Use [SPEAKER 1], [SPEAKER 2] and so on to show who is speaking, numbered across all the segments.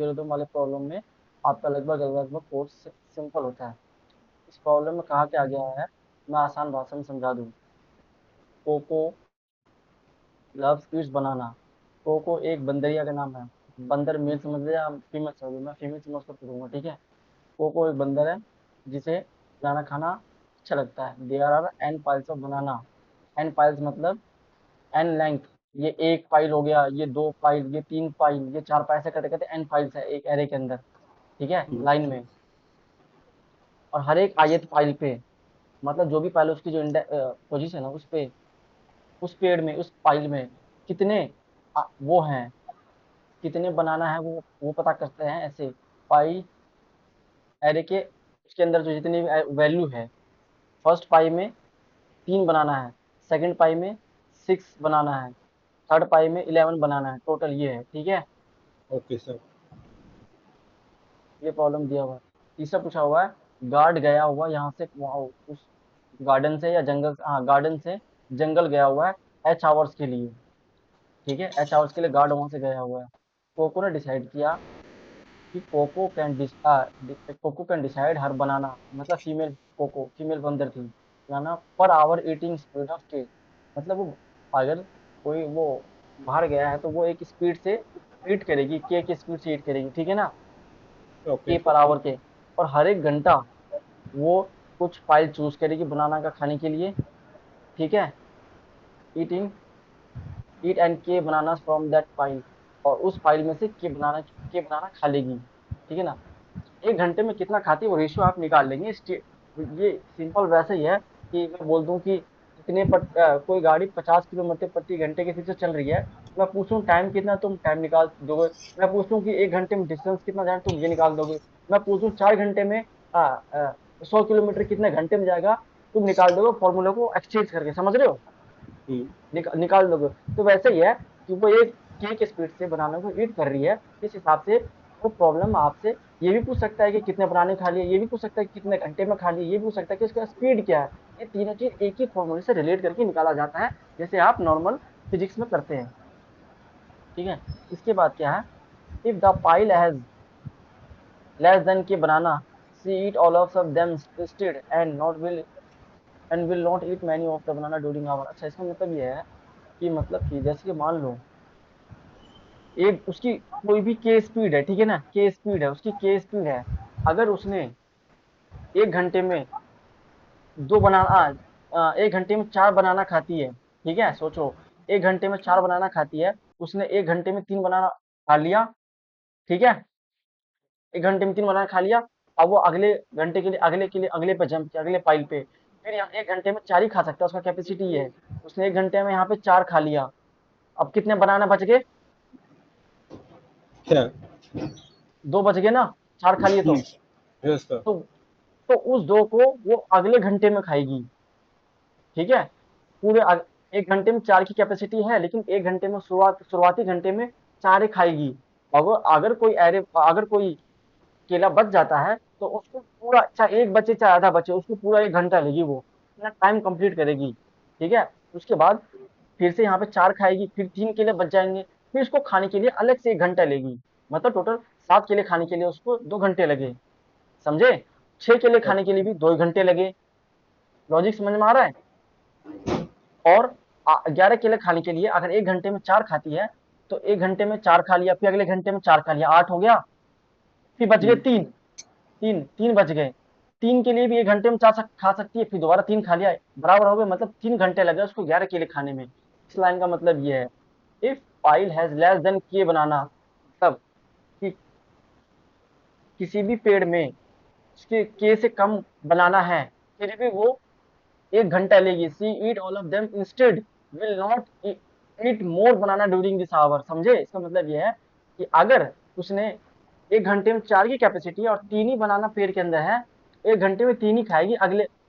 [SPEAKER 1] Algorithm वाले problem में आपका लगभग लगभग कोर्स सिंपल होता है। इस प्रॉब्लम में कहा क्या गया है, मैं आसान भाषा में समझा दूँ। Coco loves eats banana. Coco एक बंदरिया का नाम है। बंदर मेल समझ लिया, फीमेल समझ लो, मैं फीमेल समझ कर पूछूंगा, ठीक है। कोको एक बंदर है जिसे बनाना खाना अच्छा लगता है। There are N piles of banana. N piles मतलब एन लेंथ। ये एक पाइल हो गया, ये दो पाइल, ये तीन पाइल, ये चार पाइल से करते करते एन पाइल्स है एक एरे के अंदर, ठीक है, लाइन में। और हर एक आयत पाइल पे, मतलब जो भी पाइल उसकी जो पोजीशन है उस पे, उस पेड़ में, उस पाइल में कितने वो हैं, कितने बनाना है वो पता करते हैं ऐसे। पाई एरे के उसके अंदर जो जितनी वैल्यू है, फर्स्ट पाई में 3 बनाना है, सेकंड पाई में 6 बनाना है, थर्ड पाई में 11 बनाना है, टोटल ये है, ठीक है।
[SPEAKER 2] Okay sir.
[SPEAKER 1] ये प्रॉब्लम दिया हुआ है। तीसरा पूछा हुआ है, गार्ड गया हुआ यहाँ से वहाँ उस गार्डन से या जंगल से, हाँ गार्डन से जंगल गया हुआ है एच आवर्स के लिए, ठीक है, एच आवर्स के लिए गार्ड वहां से गया हुआ है। कोको ने डिसाइड किया कि कोको कैन डिसाइड हर बनाना, मतलब फीमेल कोको, फीमेल बंदर थी, बनाना per hour eating speed of के, मतलब वो अगर कोई वो बाहर गया है तो वो एक स्पीड से ईट करेगी, के की स्पीड से ईट करेगी, ठीक है ना,
[SPEAKER 2] ओके
[SPEAKER 1] के
[SPEAKER 2] सर।
[SPEAKER 1] पर आवर के। और हर एक घंटा वो कुछ फाइल चूज करेगी बनाना का खाने के लिए, ठीक है। ईटिंग ईट एंड के बनाना फ्रॉम दैट फाइल, और उस फाइल में से के बनाना खा लेगी, ठीक है ना। 1 घंटे में कितना खाती है वो रेशियो आप निकाल लेंगे। ये सिंपल वैसे ही है कि मैं बोल दूं कि कोई गाड़ी 50 किलोमीटर प्रति घंटे की स्पीड से चल रही है, मैं पूछूं टाइम कितना, तुम टाइम निकाल दोगे। मैं पूछूं कि 1 घंटे में डिस्टेंस कितना जाए, तुम ये निकाल दोगे। मैं पूछूं 4 घंटे में 100 किलोमीटर कितने घंटे में जाएगा, तुम निकाल दोगे, फॉर्मूले को एक्सचेंज करके, समझ रहे हो,
[SPEAKER 2] हम्म।
[SPEAKER 1] निकाल दोगे। तो वैसे ही है कि वो एक के स्पीड से बनाने को ईट कर रही है, इस हिसाब से वो प्रॉब्लम आपसे ये भी पूछ सकता है कि कितने बनाने खा लिए, ये भी पूछ सकता है कि कितने घंटे में खा लिए, ये भी पूछ सकता है कि उसका स्पीड क्या है। ये तीनों चीज एक ही फॉर्मूले से रिलेट करके निकाला जाता है, जैसे आप नॉर्मल फिजिक्स में करते हैं, ठीक है। इसके बाद क्या है, if the pile has less than K banana, see eat all of them instead and will not eat many of the banana during hour. अच्छा, इसका मतलब ये है कि मतलब कि जैसे कि मान लो एक उसकी कोई भी के स्पीड है, ठीक है ना, के स्पीड है, उसकी के स्पीड है। अगर उसने 1 घंटे में 1 घंटे में 4 बनाना खाती है, ठीक है, सोचो 1 घंटे में 4 बनाना खाती है, उसने 1 घंटे में 3 बनाना खा लिया, ठीक है, 1 घंटे में 3 बनाना खा लिया। अब वो अगले घंटे के लिए अगले पे जंप किया, अगले पाइल पे, फिर यहाँ 1 घंटे में 4 ही खा सकता है, उसका कैपेसिटी ये है। उसने 1 घंटे में यहाँ पे 4 खा लिया, अब कितने बनाना बच गए,
[SPEAKER 2] क्या?
[SPEAKER 1] 2 बच गए ना, 4 खा लिए तो।
[SPEAKER 2] Yes sir.
[SPEAKER 1] तो तो उस 2 को वो अगले घंटे में खाएगी, ठीक है। पूरे 1 घंटे में 4 की कैपेसिटी है, लेकिन 1 घंटे में शुरुआती घंटे में 4 ही खाएगी। अगर कोई केला बच जाता है तो उसको पूरा, चाहे एक बचे चाहे आधा बचे, उसको पूरा 1 घंटा लेगी, वो अपना टाइम कंप्लीट करेगी, ठीक है। उसके बाद फिर से यहाँ पे 4 खाएगी, फिर 3 केले बच जाएंगे, फिर उसको खाने के लिए अलग से 1 घंटा लेगी। मतलब टोटल 7 केले खाने के लिए उसको 2 घंटे लगे, समझे। 6 केले खाने के लिए भी 2 घंटे लगे। लॉजिक समझ में आ रहा है। और 11 केले खाने के लिए अगर 1 घंटे में 4 खाती है, तो 1 घंटे में 4 खा लिया, फिर अगले घंटे में 4 खा लिया, 8 हो गया। फिर बच गए तीन, तीन तीन बच गए। 3 के लिए भी 1 घंटे में 4 खा सकती है, फिर दोबारा 3 खा लिया, बराबर हो गए, मतलब 3 घंटे लगे उसको 11 केले खाने में। इस लाइन का मतलब ये है, if pile has less than K बनाना, मतलब कि किसी भी पेड़ में उसके के से कम बनाना है, फिर भी वो 1 घंटा लेगी। She eat all of them instead will not eat more banana during this hour. समझे, इसका मतलब ये है कि अगर उसने 1 घंटे में 4 की कैपेसिटी है और 3 ही बनाना पेड़ के अंदर है, 1 घंटे में 3 ही खाएगी,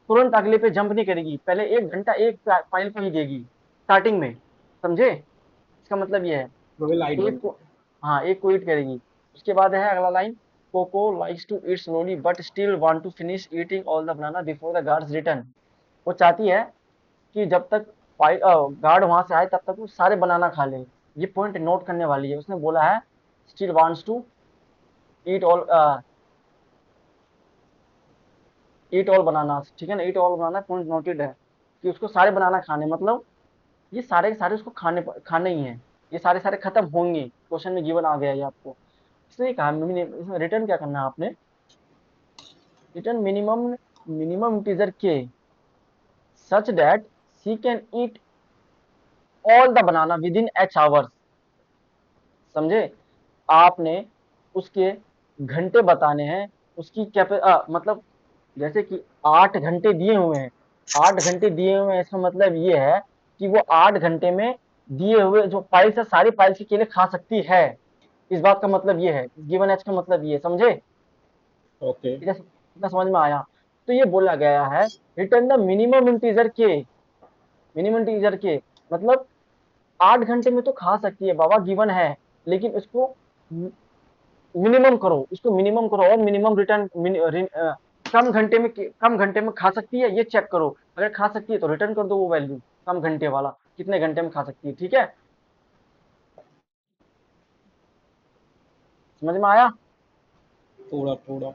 [SPEAKER 1] तुरंत अगले पे जंप नहीं करेगी, पहले 1 घंटा एक फाइल को ही देगी स्टार्टिंग में, समझे। इसका मतलब ये है,
[SPEAKER 2] वो लाइट
[SPEAKER 1] एक
[SPEAKER 2] बंद
[SPEAKER 1] को,
[SPEAKER 2] कर।
[SPEAKER 1] हाँ एक को ईट करेगी। उसके बाद है अगला line, Coco likes to eat slowly but still want to finish eating all the banana before the guards return. वो चाहती है कि जब तक गार्ड वहां से आए तब तक वो सारे बनाना खा ले। ये पॉइंट नोट करने वाली है, उसने बोला है still wants to eat all eat all banana, ठीक है ना, eat all banana point noted है कि उसको सारे बनाना खाने, मतलब ये सारे के सारे उसको खाने ही हैं, ये सारे सारे खत्म होंगे, क्वेश्चन में गिवन आ गया ये आपको। इसलिए कहा इसमें रिटर्न क्या करना है आपने, रिटर्न मिनिमम मिनिमम इंटीजर के such that C can eat all the banana within H hours. समझे, आपने उसके घंटे बताने हैं, उसकी मतलब जैसे कि 8 घंटे दिए हुए हैं, 8 घंटे दिए हुए हैं, इसका मतलब ये है कि वो 8 घंटे में दिए हुए जो पाइल्स है सारी पाइल्स के केले खा सकती है। इस बात का मतलब ये है, गिवन एच का मतलब ये है, समझे,
[SPEAKER 2] ओके।
[SPEAKER 1] इतना इतना समझ में आया। तो ये बोला गया है रिटर्न द मिनिमम इंटीजर के, मिनिमम इंटीजर के मतलब 8 घंटे में तो खा सकती है बाबा, गिवन है, लेकिन इसको मिनिमम करो, इसको मिनिमम करो और मिनिमम कम घंटे में खा सकती है ये चेक करो, अगर खा सकती है तो रिटर्न कर दो वो वैल्यू, कम घंटे वाला कितने घंटे में खा सकती है, ठीक है, समझ में आया।
[SPEAKER 2] थोड़ा थोड़ा।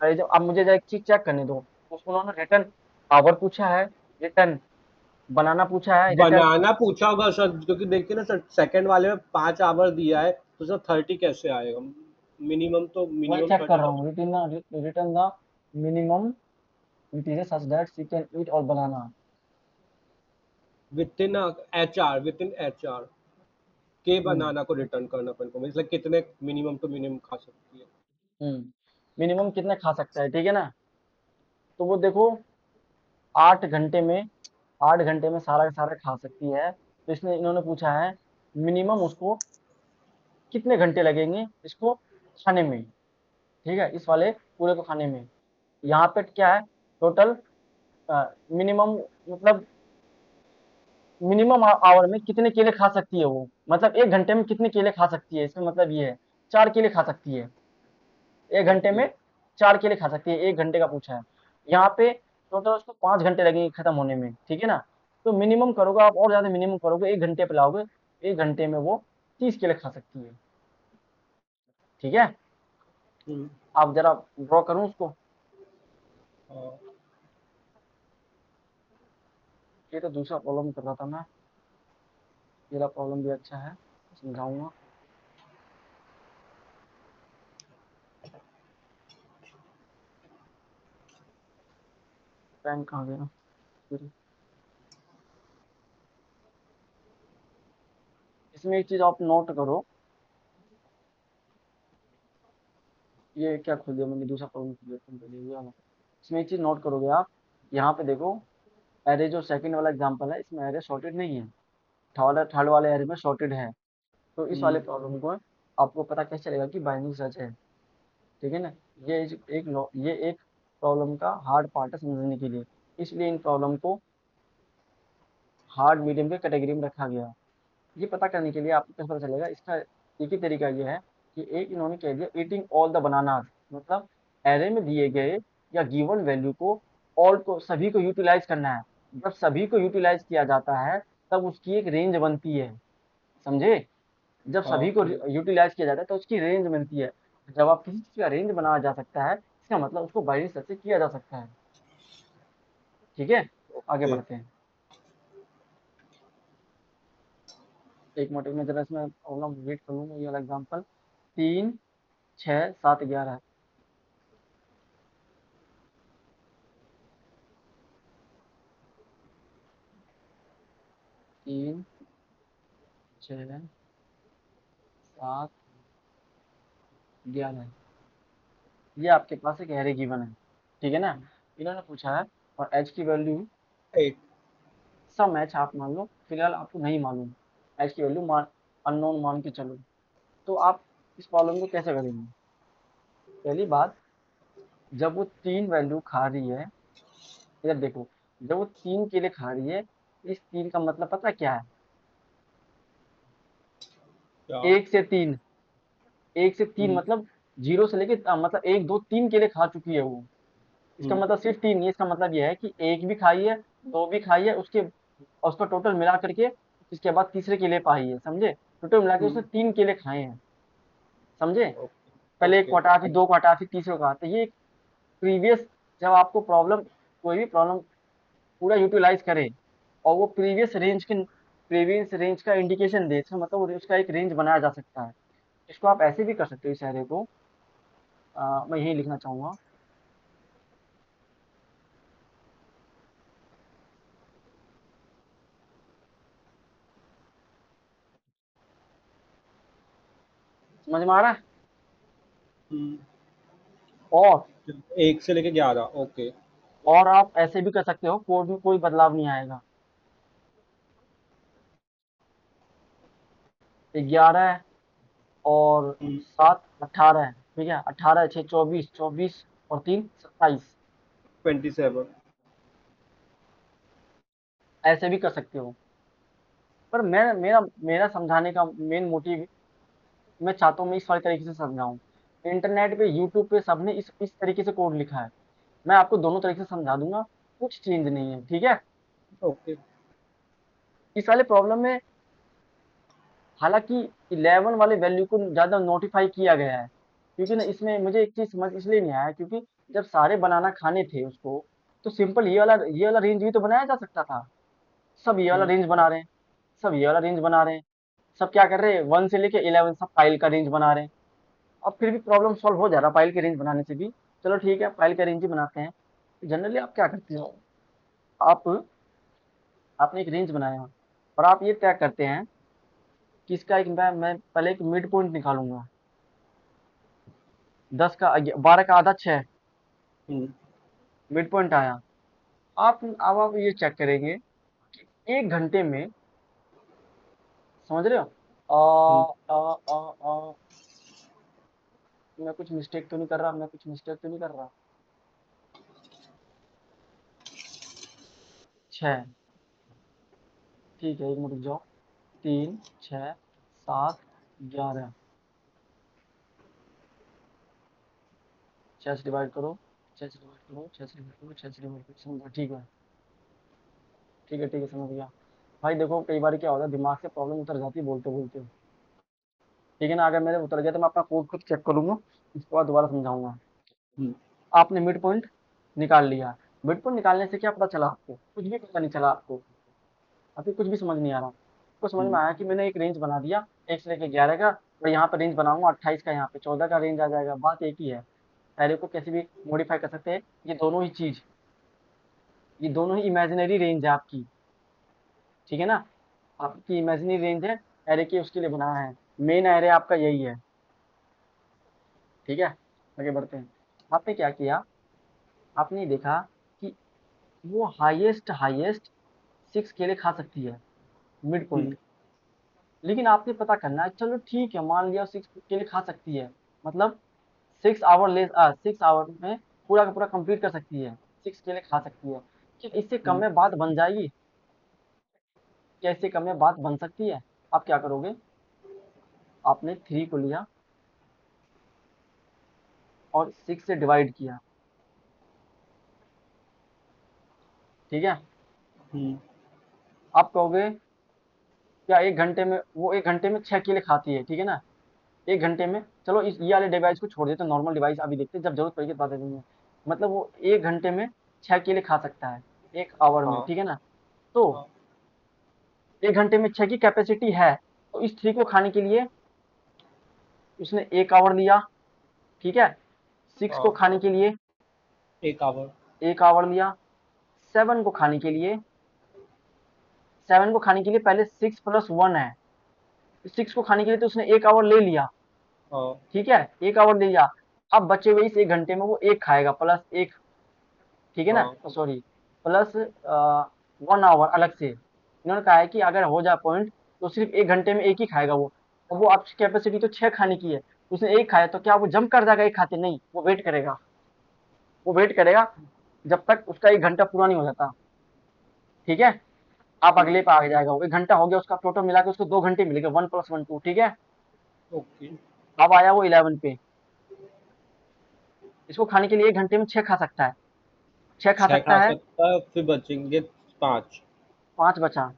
[SPEAKER 1] अरे जब अब मुझे एक चीज चेक करने दो, उसको उन्होंने रिटर्न आवर पूछा है, रिटर्न बनाना पूछा है, रिटर्न,
[SPEAKER 2] बनाना पूछा होगा सर, क्योंकि देखिए ना सर, सेकंड वाले में 5 आवर दिया है, तो सर 30 कैसे आएगा? मिनिमम तो
[SPEAKER 1] वही
[SPEAKER 2] मिनिमम
[SPEAKER 1] चेक कर
[SPEAKER 2] 30
[SPEAKER 1] रहा
[SPEAKER 2] तो।
[SPEAKER 1] हूँ, return the minimum integer such that C can eat all banana.
[SPEAKER 2] Within HR, within HR के
[SPEAKER 1] हम्म
[SPEAKER 2] बनाना को रिटर्न करना अपन को, मतलब कितने मिनिमम टू मिनिमम खा सकती है।
[SPEAKER 1] मिनिमम कितने खा सकता है, ठीक है ना, तो वो देखो 8 घंटे में, 8 घंटे में सारा का सारा खा सकती है, तो इसने इन्होंने पूछा है मिनिमम उसको कितने घंटे लगेंगे इसको खाने में, ठीक है, इस वाले पूरे को खाने में। यहाँ पे क्या है, टोटल मिनिमम मतलब मिनिमम आवर में कितने केले खा सकती है वो, मतलब 1 घंटे में कितने केले खा सकती है, इसका मतलब ये है 4 केले खा सकती है, 1 घंटे
[SPEAKER 2] ओके।
[SPEAKER 1] में 4 केले खा सकती है, 1 घंटे का पूछा है। यहाँ पे टोटल उसको 5 घंटे लगेंगे खत्म होने में, ठीक है ना, तो मिनिमम करोगे आप और ज्यादा मिनिमम करोगे, 1 घंटे पे लाओगे, 1 घंटे में वो 30 केले खा सकती है, ठीक है।
[SPEAKER 2] हम्म।
[SPEAKER 1] आप जरा ड्रॉ करूँ उसको,
[SPEAKER 2] हाँ।
[SPEAKER 1] ये तो दूसरा प्रॉब्लम कर रहा था मैं, ये वाला प्रॉब्लम भी अच्छा है, समझाऊंगा। पेन कहाँ गया फिर? इसमें एक चीज आप नोट करो, ये क्या खोल दिया मैंने, दूसरा प्रॉब्लम खोल दिया तुम पहले ये वाला। इसमें एक चीज नोट करोगे आप, यहाँ पे देखो, एरे जो सेकंड वाला एग्जांपल है इसमें एरे सॉर्टेड नहीं है, थर्ड वाले एरे में सॉर्टेड है, तो इस वाले
[SPEAKER 2] हम्म।
[SPEAKER 1] प्रॉब्लम को आपको पता कैसे चलेगा कि बाइनरी सर्च है, ठीक है ना, ये एक प्रॉब्लम का हार्ड पार्ट है समझने के लिए, इसलिए इन प्रॉब्लम को हार्ड मीडियम के कैटेगरी में रखा गया है। ये पता करने के लिए आपको कैसे पता चलेगा, इसका एक ही तरीका ये है कि एक इन्होंने कह दिया ईटिंग ऑल द बनानास, मतलब एरे में दिए गए या गिवन वैल्यू को, ऑल को सभी को यूटिलाइज करना है, जब सभी को यूटिलाइज किया जाता है तब उसकी एक रेंज बनती है, समझे, जब
[SPEAKER 2] हाँ
[SPEAKER 1] सभी को
[SPEAKER 2] समझ।
[SPEAKER 1] यूटिलाइज किया जाता है तो उसकी रेंज बनती है, जब आप किसी चीज का रेंज बनाया जा सकता है इसका मतलब उसको बाइनरी सर्च से किया जा सकता है, ठीक है, आगे
[SPEAKER 2] ओके।
[SPEAKER 1] बढ़ते हैं। एक मिनट में जरा इसमें प्रॉब्लम वेट कर लूंगा, ये वाला एग्जाम्पल 3 6 7 11, 3 6 7 11, ये आपके पास एक एरे गिवन है, ठीक है ना, इन्होंने पूछा है और एच की वैल्यू,
[SPEAKER 2] एक।
[SPEAKER 1] सब मैच आप मान लो, फिलहाल आपको नहीं मालूम, एच की वैल्यू मान अननोन मान के चलो, तो आप इस प्रॉब्लम को कैसे करेंगे, पहली बात, जब वो 3 वैल्यू खा रही है, इधर देखो, जब वो 3 केले खा रही है, इस 3 का मतलब पता क्या है,
[SPEAKER 2] क्या?
[SPEAKER 1] 1 से 3, 1 से 3
[SPEAKER 2] हम्म।
[SPEAKER 1] मतलब 0 से लेके मतलब 1 2 3 केले खा चुकी है वो, इसका
[SPEAKER 2] हम्म।
[SPEAKER 1] मतलब सिर्फ 3 नहीं, इसका मतलब यह है कि एक भी खाई है, दो भी खाई है, उसके और उसका टोटल मिला करके इसके बाद तीसरे केले पाई है, समझे, टोटल मिला के उसने
[SPEAKER 2] हम्म।
[SPEAKER 1] 3 केले खाए हैं, समझे?
[SPEAKER 2] ओके।
[SPEAKER 1] पहले एक
[SPEAKER 2] ओके।
[SPEAKER 1] को हटाया, फिर दो को हटाया, फिर तीसरे को हटाया। तो ये प्रीवियस, जब आपको प्रॉब्लम, कोई भी प्रॉब्लम पूरा यूटिलाइज करे और वो प्रीवियस रेंज का इंडिकेशन दे, इसका मतलब उसका एक रेंज बनाया जा सकता है। इसको आप ऐसे भी कर सकते हो, इस एरे को मैं यही लिखना चाहूंगा। समझ में आ रहा है?
[SPEAKER 2] हम्म,
[SPEAKER 1] और
[SPEAKER 2] 1 से लेके 11। ओके।
[SPEAKER 1] आप ऐसे भी कर सकते हो, कोड में कोई बदलाव नहीं आएगा। 11 और
[SPEAKER 2] हम्म,
[SPEAKER 1] 7 18 है, ठीक है? 18 6 24, 24 और 3 27।
[SPEAKER 2] 27।
[SPEAKER 1] ऐसे भी कर सकते हो। पर मैं मेरा मेरा समझाने का मेन मोटिव, मैं चाहता हूँ मैं इस वाले तरीके से समझाऊं। इंटरनेट पे, यूट्यूब पे सबने इस तरीके से कोड लिखा है। मैं आपको दोनों तरीके से समझा दूंगा, कुछ चेंज नहीं है, ठीक है?
[SPEAKER 2] ओके।
[SPEAKER 1] इस वाले प्रॉब्लम में हालांकि 11 वाले वैल्यू को ज्यादा नोटिफाई किया गया है, क्योंकि ना इसमें मुझे एक चीज समझ इसलिए नहीं आया, क्योंकि जब सारे बनाना खाने थे उसको, तो सिंपल ये वाला रेंज भी तो बनाया जा सकता था। सब ये वाला
[SPEAKER 2] हम्म,
[SPEAKER 1] रेंज बना रहे हैं, सब ये वाला रेंज बना रहे हैं, सब क्या कर रहे हैं, 1 से लेके 11 सब फाइल का रेंज बना रहे हैं। अब फिर भी प्रॉब्लम सॉल्व हो जा रहा है फाइल के रेंज बनाने से भी। चलो ठीक है, फाइल का रेंज ही बनाते हैं। जनरली आप क्या करते हो, आप आपने एक रेंज बनाया और आप ये तय करते हैं कि इसका एक, मैं पहले एक मिड पॉइंट निकालूंगा। 10 का 12 का आधा 6,
[SPEAKER 2] हम्म,
[SPEAKER 1] मिड पॉइंट आया। अब आप ये चेक करेंगे कि 1 घंटे में, समझ रहे हो?
[SPEAKER 2] हम्म,
[SPEAKER 1] मैं कुछ मिस्टेक तो नहीं कर रहा, मैं कुछ मिस्टेक तो नहीं कर रहा? 6, ठीक है, एक मिनट रुक जाओ। 3 6 7 11, 6 से डिवाइड करो, 6 से डिवाइड करो, 6 से डिवाइड करो, 6 से डिवाइड करो, समझ गया? ठीक है, ठीक है, ठीक है, समझ गया। भाई देखो, कई बार क्या होता है, दिमाग से प्रॉब्लम उतर जाती है बोलते बोलते, ठीक है ना? अगर मेरे उतर गया तो मैं अपना कोड खुद चेक करूंगा, इसके बाद दोबारा समझाऊंगा।
[SPEAKER 2] हम्म,
[SPEAKER 1] आपने मिड पॉइंट निकाल लिया। मिड पॉइंट निकालने से क्या पता चला आपको? कुछ भी पता नहीं चला आपको। अभी कुछ भी समझ नहीं आ रहा। आपको समझ में
[SPEAKER 2] हम्म,
[SPEAKER 1] आया कि मैंने एक रेंज बना दिया, 1 से लेके 11 का, और यहाँ पे रेंज बनाऊंगा 28 का, यहाँ पे 14 का रेंज आ जाएगा। बात एक ही है, पहले को कैसे भी मॉडिफाई कर सकते हैं। ये दोनों ही इमेजिनरी रेंज है आपकी, ठीक है ना? आपकी इमेजिनरी रेंज है, एरे की उसके लिए बनाया है। मेन एरे आपका यही है, ठीक है? आगे बढ़ते हैं। आपने क्या किया, आपने देखा कि वो हाईएस्ट हाईएस्ट 6 केले खा सकती है, मिड
[SPEAKER 2] हम्म,
[SPEAKER 1] पॉइंट। लेकिन आपने पता करना है, चलो ठीक है, मान लिया 6 केले खा सकती है, मतलब 6 आवर में पूरा का पूरा कंप्लीट कर सकती है, 6 केले खा सकती है। क्या इससे कम
[SPEAKER 2] हम्म,
[SPEAKER 1] में बात बन जाएगी? क्या इससे कम में बात बन सकती है? आप क्या करोगे, आपने 3 को लिया और 6 से डिवाइड किया, ठीक है?
[SPEAKER 2] हम्म,
[SPEAKER 1] आप कहोगे क्या 1 घंटे में, वो 1 घंटे में 6 केले खाती है, ठीक है ना? 1 घंटे में, चलो इस ये वाले डिवाइस को छोड़ देते हैं, नॉर्मल डिवाइस अभी देखते हैं, जब जरूरत पड़ेगी तो बता देंगे। मतलब वो 1 घंटे में 6 केले खा सकता है, 1 आवर में,
[SPEAKER 2] हाँ,
[SPEAKER 1] ठीक है ना? तो
[SPEAKER 2] हाँ,
[SPEAKER 1] 1 घंटे में 6 की कैपेसिटी है, तो इस 3 को खाने के लिए उसने 1 आवर लिया, ठीक है? 6 को
[SPEAKER 2] हाँ,
[SPEAKER 1] खाने के लिए
[SPEAKER 2] 1 आवर।
[SPEAKER 1] 1 आवर लिया। 7 को खाने के लिए 7 को खाने के लिए पहले 6 + 1 है, 6 को खाने के लिए तो उसने 1 आवर ले लिया,
[SPEAKER 2] हाँ,
[SPEAKER 1] ठीक है? 1 आवर ले लिया। अब बचे हुए इस 1 घंटे में वो एक खाएगा, +1, ठीक है ना?
[SPEAKER 2] हाँ,
[SPEAKER 1] सॉरी, प्लस 1 आवर अलग से। इन्होंने कहा है कि अगर हो जाए पॉइंट, तो सिर्फ 1 घंटे में एक ही खाएगा वो। अब वो आपकी कैपेसिटी तो 6 खाने की है, उसने एक खाया, तो क्या वो जंप कर जाएगा एक खाते? नहीं, वो वेट करेगा, वो वेट करेगा जब तक उसका 1 घंटा पूरा नहीं हो जाता, ठीक है? आप
[SPEAKER 2] हम्म,
[SPEAKER 1] अगले पे आ जाएगा, वो 1 घंटा हो गया उसका, टोटल मिला के उसको 2 घंटे मिलेगा, 1 + 1 2, ठीक है?
[SPEAKER 2] ओके।
[SPEAKER 1] अब आया वो 11 पे। इसको खाने के लिए 1 घंटे में 6 खा सकता है, 6 खा
[SPEAKER 2] 6 खा
[SPEAKER 1] सकता है।
[SPEAKER 2] सकता है, फिर बचेंगे 5।
[SPEAKER 1] 5 बचा।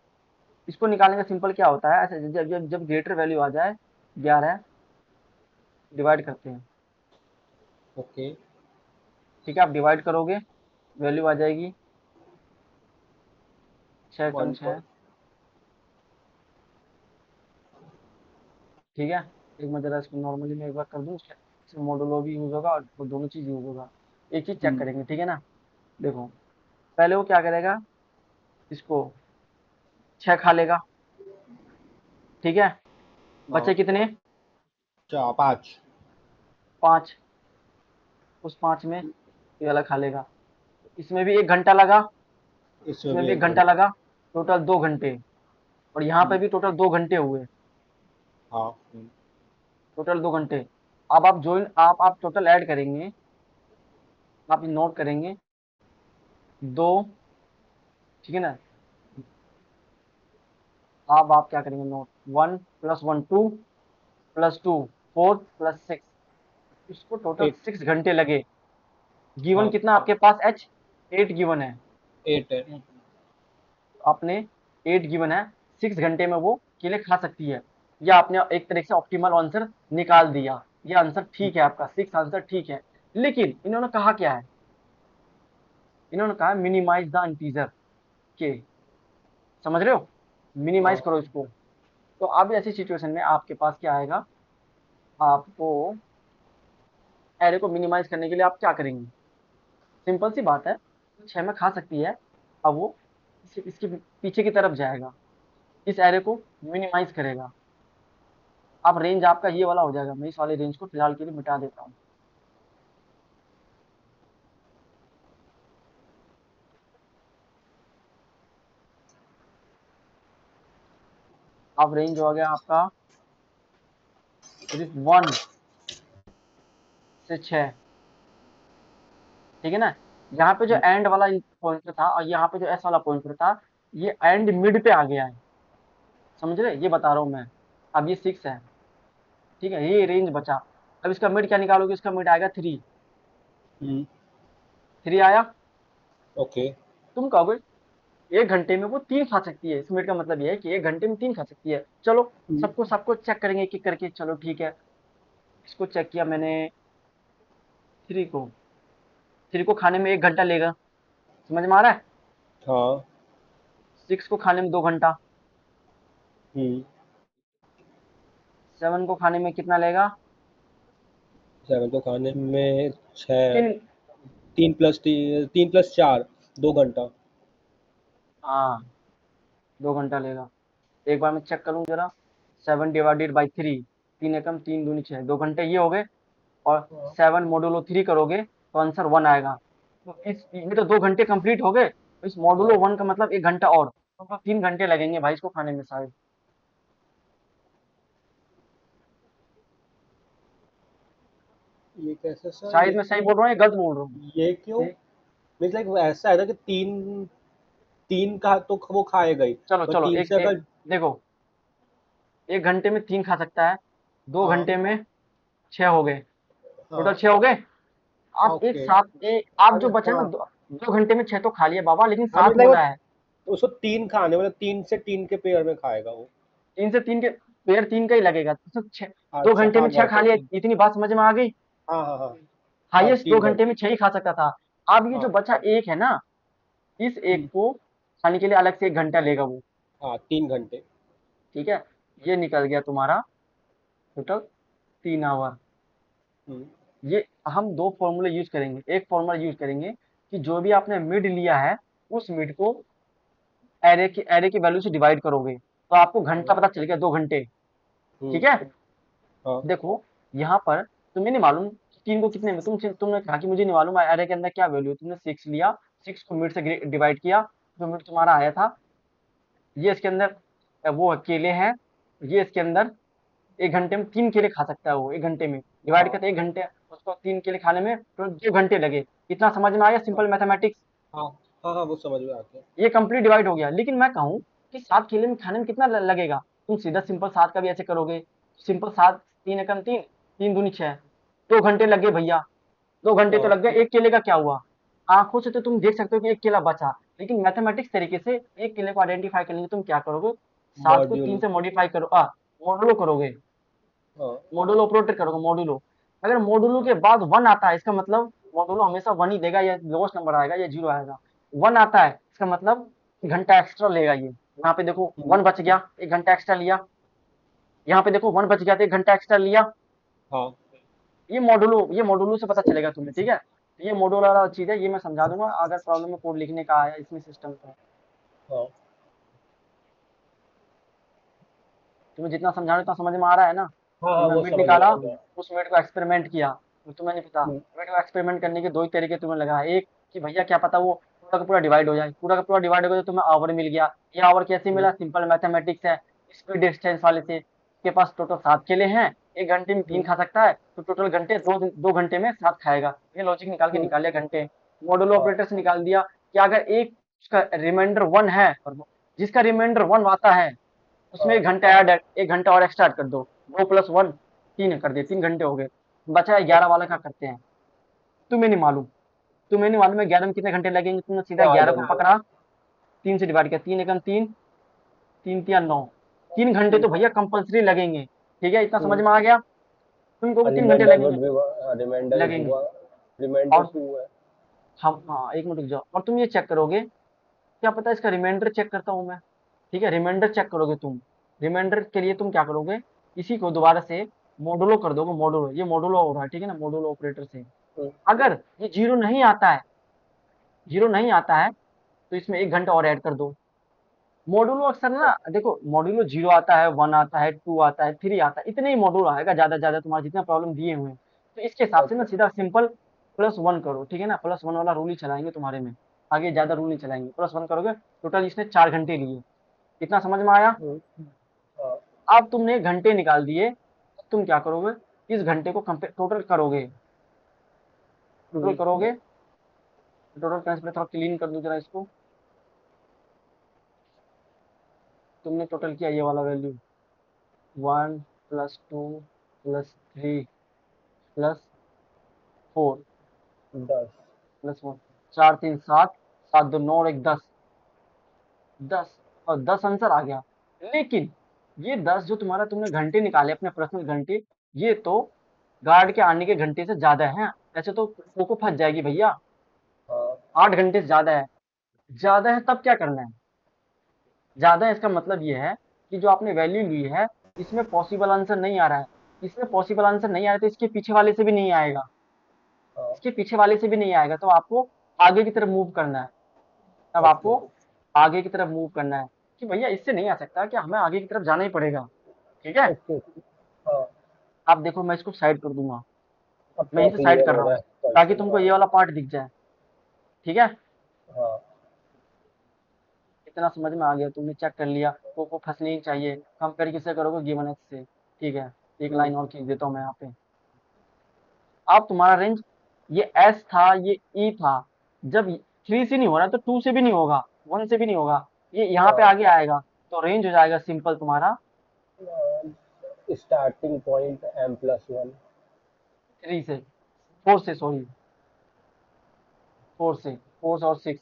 [SPEAKER 1] इसको निकालने का सिंपल क्या होता है, ऐसे जब जब जब ग्रेटर वैल्यू आ जाए, 11 डिवाइड करते हैं।
[SPEAKER 2] ओके।
[SPEAKER 1] ठीक है, आप डिवाइड करोगे, वैल्यू आ जाएगी 6 कम
[SPEAKER 2] वन
[SPEAKER 1] 6।
[SPEAKER 2] पॉइंट।
[SPEAKER 1] ठीक है, एक मैं जरा इसको नॉर्मली मैं एक बार कर दूँ, इसमें मॉडुलो भी यूज होगा और दोनों चीज यूज होगा। एक चीज चेक करेंगे, ठीक है ना। देखो, पहले वो क्या करेगा, इसको 6 खा लेगा। ठीक है, बचे
[SPEAKER 2] हाँ,
[SPEAKER 1] कितने,
[SPEAKER 2] 5।
[SPEAKER 1] 5। उस 5 में ये वाला खा लेगा। इसमें भी 1 घंटा लगा,
[SPEAKER 2] इसमें
[SPEAKER 1] इसमें
[SPEAKER 2] भी
[SPEAKER 1] भी एक
[SPEAKER 2] एक
[SPEAKER 1] घंटा
[SPEAKER 2] घंटा
[SPEAKER 1] लगा, टोटल 2 घंटे। और यहाँ पे
[SPEAKER 2] हम्म,
[SPEAKER 1] भी टोटल 2 घंटे हुए,
[SPEAKER 2] हाँ।
[SPEAKER 1] टोटल 2 घंटे। अब आप जोइन आप टोटल ऐड करेंगे, आप नोट करेंगे, दो, ठीक है ना। अब आप क्या करेंगे, नोट 1 + 1 2 + 2 4 + 6, इसको टोटल
[SPEAKER 2] 8।
[SPEAKER 1] 6 घंटे लगे। गिवन
[SPEAKER 2] हाँ,
[SPEAKER 1] कितना आपके पास एच, 8 गिवन है।
[SPEAKER 2] 8 है।
[SPEAKER 1] आपने 8 गिवन है, 6 घंटे में वो केले खा सकती है। या आपने एक तरह से ऑप्टिमल आंसर निकाल दिया, ये आंसर ठीक है, आपका 6 आंसर ठीक है। लेकिन इन्होंने कहा क्या है, इन्होंने कहा मिनिमाइज द इंटीजर के, समझ रहे हो, मिनिमाइज
[SPEAKER 2] हाँ,
[SPEAKER 1] करो इसको। तो अब ऐसी सिचुएशन में आपके पास क्या आएगा, आपको एरे को मिनिमाइज करने के लिए आप क्या करेंगे, सिंपल सी बात है, 6 में खा सकती है। अब वो इसके पीछे की तरफ जाएगा, इस एरे को मिनिमाइज करेगा। अब रेंज आपका ये वाला हो जाएगा, मैं इस वाले रेंज को फिलहाल के लिए मिटा देता हूँ। अब रेंज हो गया आपका सिर्फ 1 से 6। ठीक है ना। यहाँ पे जो एंड वाला पॉइंटर था और यहाँ पे जो एस वाला पॉइंटर था, ये एंड मिड पे आ गया है, समझ रहे, ये बता रहा हूँ मैं। अब ये 6 है, ठीक है, ये रेंज बचा। अब इसका मिड क्या निकालोगे, इसका मिड आएगा 3।
[SPEAKER 2] हम्म,
[SPEAKER 1] 3 आया।
[SPEAKER 2] ओके।
[SPEAKER 1] तुम कहोगे 1 घंटे में वो 3 खा सकती है, इस मिनट का मतलब ये है कि 1 घंटे में 3 खा सकती है। चलो,
[SPEAKER 2] हम्म,
[SPEAKER 1] सबको सबको चेक करेंगे एक एक करके, चलो ठीक है। इसको चेक किया मैंने, 3 को, 3 को खाने में 1 घंटा लेगा, समझ में आ रहा है।
[SPEAKER 2] हाँ।
[SPEAKER 1] 6 को खाने में 2 घंटा,
[SPEAKER 2] हम्म।
[SPEAKER 1] 7 को खाने में कितना लेगा,
[SPEAKER 2] 7 तो खाने में 6।
[SPEAKER 1] 3।
[SPEAKER 2] 3 + 4 2 घंटा।
[SPEAKER 1] हाँ, 2 घंटा लेगा। एक बार मैं चेक करूँ जरा, 7/3, 3 एकम 3 दूनी 6, 2 घंटे ये हो गए। और
[SPEAKER 2] हाँ,
[SPEAKER 1] 7 मोडुलो 3 करोगे तो आंसर 1 आएगा। तो इस ये तो 2 घंटे कंप्लीट हो गए, तो इस
[SPEAKER 2] हाँ।
[SPEAKER 1] मोडुलो 1 का मतलब 1 घंटा और, तो 3 घंटे लगेंगे भाई इसको खाने में शायद।
[SPEAKER 2] ये कैसे सर,
[SPEAKER 1] शायद मैं सही बोल रहा हूँ या गलत बोल रहा हूँ।
[SPEAKER 2] ये क्यों?
[SPEAKER 1] ठीक,
[SPEAKER 2] मीन्स लाइक ऐसा है ना कि 3 का तो वो खाएगा ही।
[SPEAKER 1] चलो
[SPEAKER 2] पर
[SPEAKER 1] चलो
[SPEAKER 2] 3
[SPEAKER 1] एक
[SPEAKER 2] से
[SPEAKER 1] एक
[SPEAKER 2] अगर
[SPEAKER 1] देखो, 1 घंटे में 3 खा सकता है, दो
[SPEAKER 2] हाँ,
[SPEAKER 1] घंटे में 6 हो गए, टोटल
[SPEAKER 2] हाँ,
[SPEAKER 1] 6 हो गए। आप एक
[SPEAKER 2] ओके।
[SPEAKER 1] साथ आप जो
[SPEAKER 2] अगर
[SPEAKER 1] बचे ना,
[SPEAKER 2] हाँ,
[SPEAKER 1] 2 घंटे में 6 तो खा लिया बाबा, लेकिन
[SPEAKER 2] हाँ,
[SPEAKER 1] 7
[SPEAKER 2] लाइक
[SPEAKER 1] बोला है।
[SPEAKER 2] वो उसको 3 खाने, मतलब 3 से 3 के पेयर में खाएगा वो।
[SPEAKER 1] 3 से 3 के पेयर, 3 का ही लगेगा तो दो
[SPEAKER 2] अच्छा,
[SPEAKER 1] घंटे
[SPEAKER 2] हाँ,
[SPEAKER 1] में 6
[SPEAKER 2] गॉट
[SPEAKER 1] खा
[SPEAKER 2] इट।
[SPEAKER 1] लिया, इतनी बात समझ में आ गई।
[SPEAKER 2] हाँ, हाँ, हाँ। हाँ,
[SPEAKER 1] हाईएस्ट दो
[SPEAKER 2] 3
[SPEAKER 1] घंटे
[SPEAKER 2] घंटे।
[SPEAKER 1] में 6 ही खा सकता था। अब ये जो
[SPEAKER 2] हाँ।
[SPEAKER 1] बचा एक है ना, इस एक
[SPEAKER 2] हुँ,
[SPEAKER 1] को खाने के लिए अलग से 1 घंटा लेगा वो।
[SPEAKER 2] हाँ, 3 घंटे।
[SPEAKER 1] ठीक है, ये निकल गया तुम्हारा टोटल 3 आवर।
[SPEAKER 2] हुँ,
[SPEAKER 1] ये हम दो फॉर्मूले यूज करेंगे, एक फॉर्मूला यूज करेंगे कि जो भी आपने मिड लिया है, उस मिड को एरे की वैल्यू से डिवाइड करोगे तो आपको घंटा
[SPEAKER 2] हाँ,
[SPEAKER 1] पता चल गया, 2 घंटे।
[SPEAKER 2] हुँ,
[SPEAKER 1] ठीक है।
[SPEAKER 2] हाँ,
[SPEAKER 1] देखो, यहाँ पर तुम्हें नहीं मालूम 3 को कितने में, तुमने कहा कि मुझे नहीं मालूम एरे के अंदर क्या वैल्यू है, तुमने 6 लिया, 6 को मिड से डिवाइड किया, जो मिड तुम्हारा आया था, ये इसके अंदर वो केले हैं, ये इसके अंदर 1 घंटे में 3 केले खा सकता है वो, 1 घंटे में डिवाइड
[SPEAKER 2] हाँ,
[SPEAKER 1] करते 1 घंटे, उसको 3 केले खाने में तो 2 घंटे लगे। इतना समझ में आया,
[SPEAKER 2] हाँ,
[SPEAKER 1] सिंपल मैथमेटिक्स।
[SPEAKER 2] हाँ, हाँ, हाँ, वो समझ में आते हैं।
[SPEAKER 1] ये कंप्लीट डिवाइड हो गया। लेकिन मैं कहूँ कि 7 केले में खाने में कितना लगेगा, तुम सीधा सिंपल 7 का भी ऐसे करोगे, सिंपल 7, 3 एकम 3, 3 दूनी 6, 2 घंटे लग गए भैया, 2 घंटे तो
[SPEAKER 2] हाँ,
[SPEAKER 1] लग गए। एक केले का क्या हुआ, आंखों से तो तुम देख सकते हो कि एक केला बचा, लेकिन मैथमेटिक्स तरीके से एक केले को आइडेंटिफाई करने के लिए तुम क्या करोगे, 7 को 3
[SPEAKER 2] मॉड्यूल।
[SPEAKER 1] से मॉडिफाई करो, मॉडुलो करोगे।
[SPEAKER 2] हाँ
[SPEAKER 1] मॉडुलो ऑपरेटर करोगे मॉडुलो। अगर मॉडुलो के बाद 1 आता है इसका मतलब मॉडुलो हमेशा 1 ही देगा, या लोएस्ट नंबर आएगा या 0 आएगा। 1 आता है इसका मतलब घंटा एक्स्ट्रा लेगा ये। यहाँ पे देखो
[SPEAKER 2] हम्म,
[SPEAKER 1] 1 बच गया, 1 घंटा एक्स्ट्रा लिया। यहाँ पे देखो 1 बच गया तो 1 घंटा एक्स्ट्रा लिया।
[SPEAKER 2] हाँ
[SPEAKER 1] ये मॉडुलो से पता चलेगा तुम्हें, ठीक है। तो ये मॉडुलो वाला चीज़ है, ये मैं समझा दूँगा अगर प्रॉब्लम में कोड लिखने का आया इसमें सिस्टम पे।
[SPEAKER 2] हाँ
[SPEAKER 1] तुम्हें जितना समझा रहा हूँ उतना समझ में आ रहा है ना?
[SPEAKER 2] हाँ
[SPEAKER 1] तो
[SPEAKER 2] हाँ,
[SPEAKER 1] मैं
[SPEAKER 2] वो
[SPEAKER 1] मिड
[SPEAKER 2] समझ में
[SPEAKER 1] निकाला,
[SPEAKER 2] आ गया।
[SPEAKER 1] उस मिड को एक्सपेरिमेंट किया, तो तुम्हें नहीं पता।
[SPEAKER 2] हम्म,
[SPEAKER 1] मिड को एक्सपेरिमेंट करने के 2 ही तरीके तुम्हें लगा। एक कि भैया क्या पता वो पूरा का पूरा डिवाइड हो जाए, पूरा का पूरा डिवाइड हो गया तो तुम्हें आवर मिल गया। ये आवर कैसे
[SPEAKER 2] हम्म,
[SPEAKER 1] मिला? सिंपल मैथमेटिक्स है, स्पीड डिस्टेंस वाले से। उसके पास टोटल 7 केले हैं, 1 घंटे में 3
[SPEAKER 2] हम्म,
[SPEAKER 1] खा सकता है, तो टोटल घंटे 2 घंटे में 7 खाएगा। ये लॉजिक निकाल के
[SPEAKER 2] हम्म,
[SPEAKER 1] निकाल लिया घंटे। मॉडुलो
[SPEAKER 2] हाँ
[SPEAKER 1] ऑपरेटर से निकाल दिया कि अगर एक उसका रिमाइंडर 1 है और जिसका रिमाइंडर 1 आता है उसमें
[SPEAKER 2] हाँ
[SPEAKER 1] 1 घंटा ऐड, 1 घंटा और एक्स्ट्रा ऐड कर दो। 2 प्लस 1 3 कर दिए, 3 घंटे हो गए। बचा 11 वाला क्या करते हैं? तुम्हें नहीं मालूम। तुम्हें नहीं मालूम है 11 में कितने घंटे लगेंगे, तुमने सीधा
[SPEAKER 2] 4
[SPEAKER 1] 11 को
[SPEAKER 2] घंटे।
[SPEAKER 1] पकड़ा, 3 से डिवाइड किया, 3 एकम 3, 3 तिया 9। 3 घंटे
[SPEAKER 2] हम्म,
[SPEAKER 1] तो भैया कंपलसरी लगेंगे, ठीक है, इतना समझ
[SPEAKER 2] हम्म,
[SPEAKER 1] में आ गया। तुम कहोगे 3 घंटे
[SPEAKER 2] रिमाइंडर
[SPEAKER 1] लगेंगे,
[SPEAKER 2] वुड भी, रिमाइंडर इज
[SPEAKER 1] लगेंगे।
[SPEAKER 2] रिमाइंडर
[SPEAKER 1] और
[SPEAKER 2] 2 है।
[SPEAKER 1] हम, हाँ, एक मिनट रुक जाओ, और तुम ये चेक करोगे, क्या पता इसका रिमाइंडर चेक करता हूँ मैं, ठीक है, रिमाइंडर चेक करोगे तुम। रिमाइंडर के लिए तुम क्या करोगे, इसी को दोबारा से मॉडुलो कर दोगे। मॉडुलो, ये मॉडुलो हो रहा है, ठीक है ना, मॉडुलो ऑपरेटर से।
[SPEAKER 2] हम्म,
[SPEAKER 1] अगर ये जीरो नहीं आता है, जीरो नहीं आता है तो इसमें 1 घंटा और ऐड कर दो। मॉडुलो अक्सर ना देखो, मॉडुलो जीरो आता है, 1 आता है, 2 आता है, 3 आता है, इतने ही मॉडुलो आएगा ज्यादा से ज्यादा, तुम्हारा जितना प्रॉब्लम दिए हुए हैं। तो इसके हिसाब से ना
[SPEAKER 2] अच्छा।
[SPEAKER 1] सीधा सिंपल +1 करो, ठीक है ना, +1 वाला रूल ही चलाएंगे तुम्हारे में। आगे ज्यादा रूल नहीं चलाएंगे, +1 करोगे। टोटल इसने 4 घंटे लिए, इतना समझ में आया?
[SPEAKER 2] हम्म, हाँ
[SPEAKER 1] अब तुमने घंटे निकाल दिए, अब तुम क्या करोगे, इस घंटे को कंपेयर टोटल करोगे। टोटल
[SPEAKER 2] हम्म,
[SPEAKER 1] करोगे, टोटल करने से पहले थोड़ा क्लीन कर दूं जरा इसको। तुमने टोटल किया ये वाला वैल्यू, 1 + 2 + 3 + 4
[SPEAKER 2] 10।
[SPEAKER 1] +1, 4 3 7, 7 2 9 और 1 10, 10, और 10 आंसर आ गया। लेकिन ये 10 जो तुम्हारा तुमने घंटे निकाले अपने पर्सनल घंटे, ये तो गार्ड के आने के घंटे से ज्यादा है। ऐसे तो कोको फंस जाएगी भैया,
[SPEAKER 2] हाँ
[SPEAKER 1] 8 घंटे से ज्यादा है। ज्यादा है तब क्या करना है? ज्यादा है इसका मतलब ये है कि जो आपने वैल्यू ली है इसमें पॉसिबल आंसर नहीं आ रहा है। इसमें पॉसिबल आंसर नहीं आ रहा है तो इसके पीछे वाले से भी नहीं आएगा,
[SPEAKER 2] हाँ,
[SPEAKER 1] इसके पीछे वाले से भी नहीं आएगा, तो आपको आगे की तरफ मूव करना है। अब
[SPEAKER 2] ओके
[SPEAKER 1] आपको आगे की तरफ मूव करना है कि भैया इससे नहीं आ सकता, कि हमें आगे की तरफ जाना ही पड़ेगा, ठीक है।
[SPEAKER 2] ओके। हाँ,
[SPEAKER 1] अब देखो मैं इसको साइड कर दूंगा,
[SPEAKER 2] अब
[SPEAKER 1] मैं
[SPEAKER 2] थोड़ा
[SPEAKER 1] इसे साइड
[SPEAKER 2] क्लियर
[SPEAKER 1] कर
[SPEAKER 2] हो
[SPEAKER 1] रहा
[SPEAKER 2] रहा
[SPEAKER 1] हूँ
[SPEAKER 2] है
[SPEAKER 1] ताकि
[SPEAKER 2] क्वेश्चन।
[SPEAKER 1] तुमको
[SPEAKER 2] हाँ
[SPEAKER 1] ये वाला पार्ट दिख जाए, ठीक है।
[SPEAKER 2] हाँ
[SPEAKER 1] इतना समझ में आ गया, तुमने चेक कर लिया, को फंसनी नहीं चाहिए। कंपेयर किससे करोगे, गिवन एक्स से, ठीक है। एक
[SPEAKER 2] हम्म,
[SPEAKER 1] लाइन और खींच देता हूँ मैं यहाँ पे। अब तुम्हारा रेंज, ये एस था, ये ई था। जब 3 से नहीं हो रहा तो 2 से भी नहीं होगा, 1 से भी नहीं होगा, ये यहाँ पे
[SPEAKER 2] हाँ
[SPEAKER 1] आगे आएगा। तो रेंज हो जाएगा सिंपल तुम्हारा
[SPEAKER 2] स्टार्टिंग पॉइंट m+1।
[SPEAKER 1] 3 से, 4 से, सॉरी, 4 से, 4 और 6।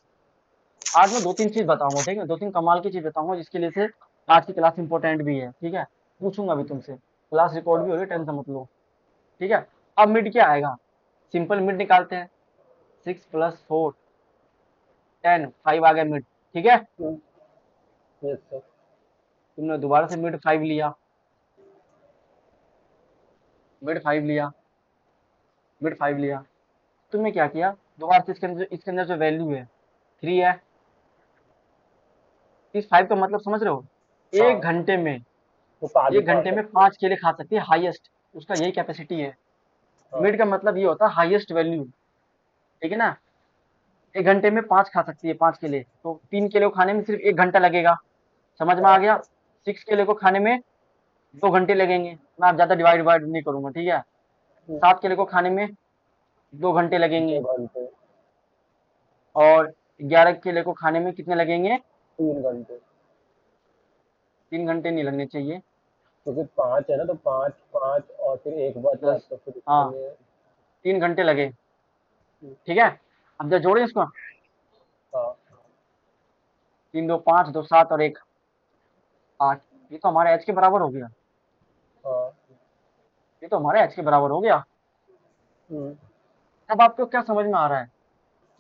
[SPEAKER 1] आज मैं 2 3 चीज बताऊंगा, ठीक है, 2 3 कमाल की चीज बताऊंगा जिसके लिए से आज की क्लास इंपॉर्टेंट भी है, ठीक है। पूछूंगा भी तुमसे, क्लास रिकॉर्ड भी
[SPEAKER 2] हाँ
[SPEAKER 1] होगी, टेंशन मत लो, ठीक है। अब मिड क्या आएगा, सिंपल मिड निकालते हैं। 6 + 4 10, 5 आ गया मिड, ठीक है।
[SPEAKER 2] Yes sir.
[SPEAKER 1] तुमने दोबारा से मिड 5 लिया, मिड 5 लिया, मिड 5 लिया। तुमने क्या किया, दोबारा से इसके अंदर जो वैल्यू है 3 है। इस 5 का मतलब समझ रहे हो, एक
[SPEAKER 2] हाँ
[SPEAKER 1] घंटे में,
[SPEAKER 2] तो 5
[SPEAKER 1] एक
[SPEAKER 2] खा
[SPEAKER 1] घंटे में
[SPEAKER 2] सकते हैं।
[SPEAKER 1] 5 केले खा सकती है हाईएस्ट, उसका यही कैपेसिटी है।
[SPEAKER 2] हाँ
[SPEAKER 1] मिड का मतलब ये होता है हाईएस्ट वैल्यू, ठीक है ना। 1 घंटे में 5 खा सकती है, 5 केले, तो 3 केले को खाने में सिर्फ 1 घंटा लगेगा। समझ में आ
[SPEAKER 2] हाँ।
[SPEAKER 1] गया। 6 केले को खाने में 2 घंटे लगेंगे, मैं आप ज्यादा डिवाइड डिवाइड नहीं करूंगा, ठीक है। 7 केले को खाने में 2 घंटे लगेंगे,
[SPEAKER 2] 2 घंटे।
[SPEAKER 1] और 11 केले को खाने में कितने लगेंगे?
[SPEAKER 2] 3 घंटे।
[SPEAKER 1] 3 घंटे नहीं लगने चाहिए।
[SPEAKER 2] क्योंकि 5 है ना, तो 5 5 और फिर एक बचा,
[SPEAKER 1] 10,
[SPEAKER 2] तो फिर इसके
[SPEAKER 1] हाँ,
[SPEAKER 2] लिए।
[SPEAKER 1] 3 घंटे लगे, ठीक है। अब जब जोड़े इसको,
[SPEAKER 2] हाँ
[SPEAKER 1] 3 2 5, 2 7 और 1 8, ये तो हमारे एच के बराबर हो गया।
[SPEAKER 2] हाँ
[SPEAKER 1] ये तो हमारे h के बराबर हो गया।
[SPEAKER 2] हम्म,
[SPEAKER 1] अब आपको क्या समझ में आ रहा है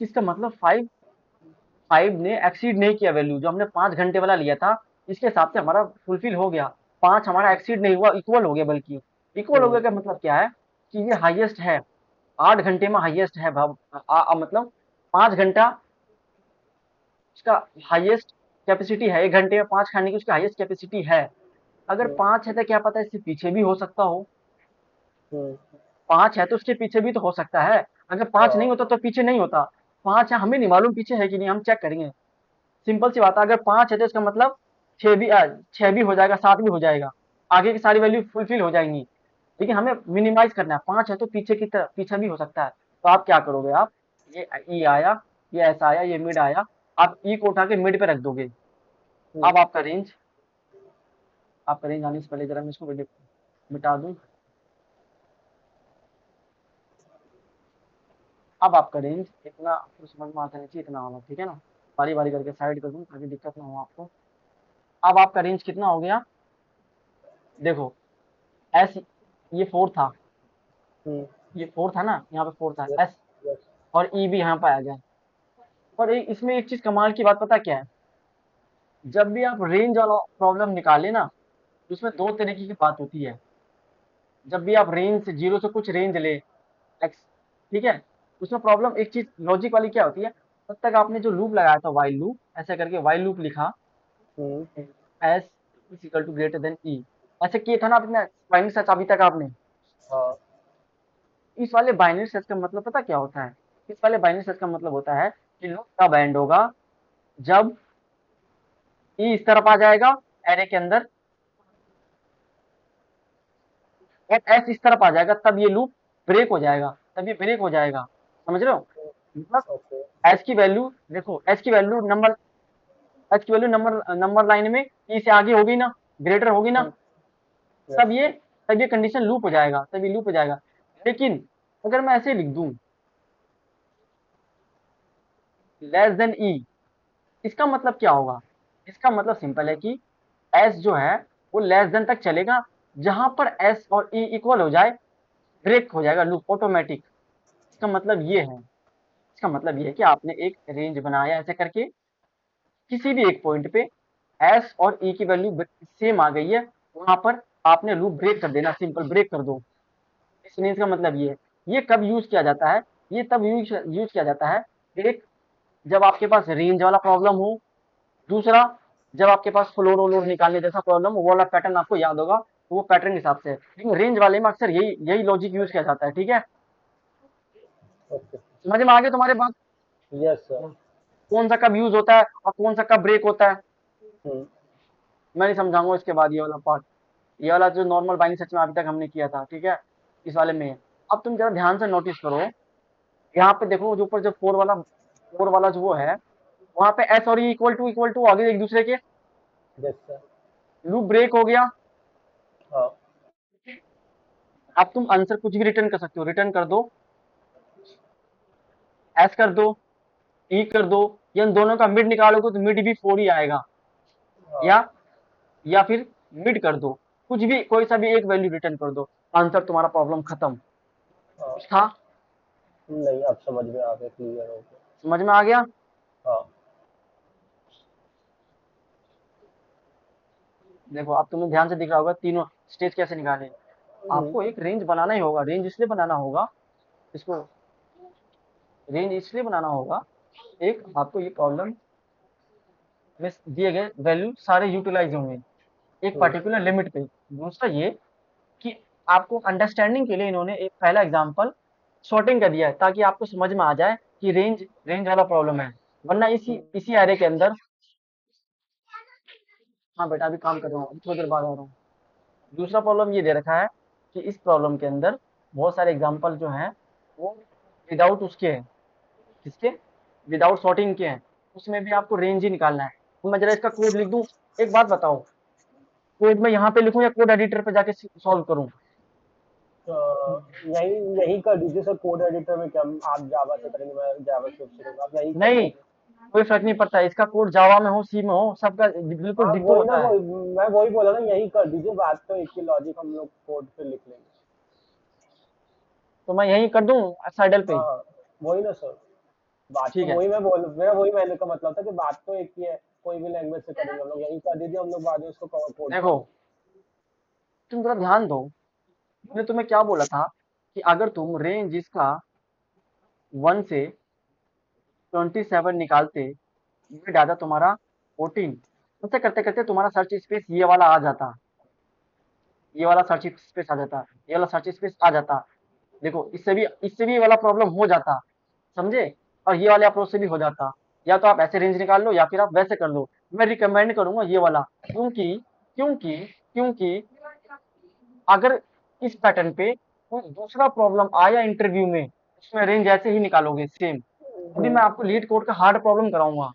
[SPEAKER 1] कि इसका मतलब 5 ने एक्सीड नहीं किया वैल्यू, जो हमने 5 घंटे वाला लिया था इसके हिसाब से हमारा फुलफिल हो गया। 5 हमारा एक्सीड नहीं हुआ, इक्वल हो गया, बल्कि इक्वल हो गया का मतलब क्या है कि ये हाईएस्ट है। 8 घंटे में हाईएस्ट है भाव, मतलब 5 घंटा उसका हाईएस्ट कैपेसिटी है। 1 घंटे में 5 खाने की उसकी हाईएस्ट कैपेसिटी है। अगर
[SPEAKER 2] हम्म,
[SPEAKER 1] 5 है तो क्या पता इससे पीछे भी हो सकता हो।
[SPEAKER 2] हम्म,
[SPEAKER 1] 5 है तो उसके पीछे भी तो हो सकता है। अगर 5 नहीं
[SPEAKER 2] हाँ,
[SPEAKER 1] होता तो पीछे नहीं होता। 5 है, हमें नहीं मालूम पीछे है कि नहीं, हम चेक करेंगे। सिंपल सी बात है, अगर 5 है तो इसका मतलब 6 भी 6 भी हो जाएगा, 7 भी हो जाएगा। आगे की सारी वैल्यू फुलफिल हो जाएंगी। लेकिन हमें मिनिमाइज करना है। 5 है तो पीछे की तरफ पीछे भी हो सकता है। तो आप क्या करोगे, आप ये ई आया, ये ऐसा आया, ये मिड आया, आप ई को उठा के मिड पे रख दोगे।
[SPEAKER 2] हम्म,
[SPEAKER 1] अब आपका रेंज आने से पहले जरा मैं इसको मिटा दूं। अब आपका रेंज इतना आपको समझ में आता नहीं चाहिए, इतना होना, ठीक है ना। बारी बारी करके साइड कर दूं ताकि दिक्कत ना हो आपको। अब आपका रेंज कितना हो गया, देखो। एस, ये 4 था,
[SPEAKER 2] हम्म,
[SPEAKER 1] ये 4 था ना, यहाँ पे 4 था
[SPEAKER 2] यस,
[SPEAKER 1] एस।
[SPEAKER 2] यस,
[SPEAKER 1] और ई भी यहाँ पे आ गया। और इसमें एक चीज कमाल की बात पता क्या है, जब भी आप रेंज वाला प्रॉब्लम निकाले ना, तो उसमें दो तरीके की बात होती है। जब भी आप रेंज से, जीरो से कुछ रेंज ले एक्स, ठीक है, उसमें प्रॉब्लम एक चीज लॉजिक वाली क्या होती है, तब तक आपने जो लूप लगाया था वाइल लूप, ऐसे करके वाइल लूप लिखा,
[SPEAKER 2] hmm,
[SPEAKER 1] S is equal to greater than E, ऐसे किए था ना आपने बाइनरी सर्च अभी तक आपने।
[SPEAKER 2] हाँ,
[SPEAKER 1] इस वाले बाइनरी सर्च का मतलब पता क्या होता है, इस वाले बाइनरी सर्च का मतलब होता है कि लूप तब एंड होगा जब ई इस तरफ आ जाएगा एरे के अंदर, और एस इस तरफ आ जाएगा, तब ये लूप ब्रेक हो जाएगा, तब ये ब्रेक हो जाएगा। समझ रहे हो, मतलब
[SPEAKER 2] ओके,
[SPEAKER 1] एस की वैल्यू देखो, एच की वैल्यू नंबर नंबर लाइन में ई से आगे होगी ना, ग्रेटर होगी ना,
[SPEAKER 2] यस,
[SPEAKER 1] तब ये तब ये कंडीशन लूप हो जाएगा, तब ये लूप हो जाएगा। लेकिन अगर मैं ऐसे लिख दूं लेस देन ई, इसका मतलब क्या होगा, इसका मतलब सिंपल है कि एस जो है वो लेस देन तक चलेगा, जहां पर एस और ई इक्वल हो जाए ब्रेक हो जाएगा लूप ऑटोमेटिक। इसका मतलब ये है, इसका मतलब ये है कि आपने एक रेंज बनाया ऐसे करके, किसी भी एक पॉइंट पे एस और ई की वैल्यू सेम आ गई है, वहां पर आपने लूप ब्रेक कर देना, सिंपल ब्रेक कर दो। इस रेंज का मतलब ये है। ये कब यूज किया जाता है, ये तब यूज किया जाता है, एक, जब आपके पास रेंज वाला प्रॉब्लम हो, दूसरा जब आपके पास फ्लोर व्लोर निकालने जैसा प्रॉब्लम हो, वो वाला पैटर्न आपको याद होगा, तो वो पैटर्न के हिसाब से है। लेकिन रेंज वाले में अक्सर यही यही लॉजिक यूज किया जाता है, ठीक है।
[SPEAKER 2] ओके,
[SPEAKER 1] समझ में आ गया तुम्हारे बात,
[SPEAKER 2] यस सर,
[SPEAKER 1] कौन सा कब यूज होता है और कौन सा कब ब्रेक होता है।
[SPEAKER 2] हम्म,
[SPEAKER 1] मैं नहीं समझाऊंगा इसके बाद ये वाला पार्ट, ये वाला जो नॉर्मल बाइंडिंग सच में अभी तक हमने किया था, ठीक है, इस वाले में। अब तुम जरा ध्यान से नोटिस करो, यहाँ पे देखो जो ऊपर जो फोर वाला जो वो है, वहां पे एस और इक्वल टू आगे एक दूसरे के,
[SPEAKER 2] यस सर,
[SPEAKER 1] लूप ब्रेक हो गया।
[SPEAKER 2] हाँ,
[SPEAKER 1] अब तुम आंसर कुछ भी रिटर्न कर सकते हो, रिटर्न कर दो, एस कर दो, ई कर दो, या इन दोनों का मिड निकालोगे तो मिड भी 4 ही आएगा,
[SPEAKER 2] हाँ,
[SPEAKER 1] या फिर मिड कर दो, कुछ भी कोई सा भी एक वैल्यू रिटर्न कर दो, आंसर तुम्हारा प्रॉब्लम खत्म।
[SPEAKER 2] हाँ,
[SPEAKER 1] कुछ था,
[SPEAKER 2] नहीं अब समझ में आ गया, क्लियर हो गया,
[SPEAKER 1] समझ में आ गया।
[SPEAKER 2] हाँ,
[SPEAKER 1] देखो अब तुम्हें ध्यान से दिख रहा होगा तीनों स्टेज कैसे निकाले।
[SPEAKER 2] हम्म,
[SPEAKER 1] आपको एक रेंज बनाना ही होगा, रेंज इसलिए बनाना होगा, इसको रेंज इसलिए बनाना होगा, एक आपको ये प्रॉब्लम में दिए गए वैल्यू सारे यूटिलाइज होंगे एक
[SPEAKER 2] हम्म,
[SPEAKER 1] पर्टिकुलर लिमिट पे। दूसरा ये कि आपको अंडरस्टैंडिंग के लिए इन्होंने एक पहला एग्जांपल सॉर्टिंग का दिया है, ताकि आपको समझ में आ जाए कि रेंज रेंज वाला प्रॉब्लम है। वरना इसी
[SPEAKER 2] हम्म,
[SPEAKER 1] इसी एरे के अंदर, हाँ बेटा अभी काम कर रहा हूँ, थोड़ी देर बाद आ रहा हूँ। दूसरा प्रॉब्लम ये दे रखा है कि इस प्रॉब्लम के अंदर बहुत सारे एग्जांपल जो हैं वो विदाउट उसके हैं, किसके, विदाउट सॉर्टिंग के हैं, उसमें भी आपको रेंज ही निकालना है। तो मैं जरा इसका कोड लिख दूं, एक बात बताओ, कोड में यहाँ पे लिखूं या कोड एडिटर पे जाके सॉल्व करूं।
[SPEAKER 2] यही यही कर दीजिए सर, कोड एडिटर में क्या, आप जावा से करेंगे, मैं जावा स्क्रिप्ट से करूँगा, आप यही कर
[SPEAKER 1] नहीं,
[SPEAKER 2] दीजिए।
[SPEAKER 1] कोई फर्क नहीं पड़ता, इसका कोड जावा में हो, सी में हो, सबका बिल्कुल
[SPEAKER 2] हाँ
[SPEAKER 1] डिट्टो
[SPEAKER 2] वही ना,
[SPEAKER 1] होता है।
[SPEAKER 2] वही मैं वही बोला ना, यही कर दीजिए, बात तो एक ही लॉजिक हम लोग कोड पे लिख लेंगे।
[SPEAKER 1] तो मैं यही कर दूं साइडल पे।
[SPEAKER 2] हाँ हाँ, वही ना सर, बात तो
[SPEAKER 1] ठीक है,
[SPEAKER 2] वही मैं बोल, मेरा वही मैंने का मतलब था कि बात तो एक ही है, कोई भी लैंग्वेज से करेंगे हम लोग, यही कर दीजिए हम लोग बाद में उसको कोड कर
[SPEAKER 1] देखो
[SPEAKER 2] देंगे।
[SPEAKER 1] तुम थोड़ा ध्यान दो, मैंने तुम्हें क्या बोला था कि अगर तुम रेंज इसका 1 से 27 निकालते, ये डाटा तुम्हारा 14, ऐसे करते करते तुम्हारा सर्च स्पेस ये वाला आ जाता, ये वाला सर्च स्पेस आ जाता, ये वाला सर्च स्पेस आ जाता। देखो इससे भी ये वाला प्रॉब्लम हो जाता, समझे? और ये वाले अप्रोच से भी हो जाता। या तो आप ऐसे रेंज निकाल लो या फिर आप वैसे कर लो। मैं रिकमेंड करूंगा ये वाला, क्योंकि क्योंकि क्योंकि अगर इस पैटर्न पे कोई दूसरा प्रॉब्लम आया इंटरव्यू में, उसमें रेंज ऐसे ही निकालोगे सेम। अभी मैं आपको लीड कोड का हार्ड प्रॉब्लम कराऊंगा,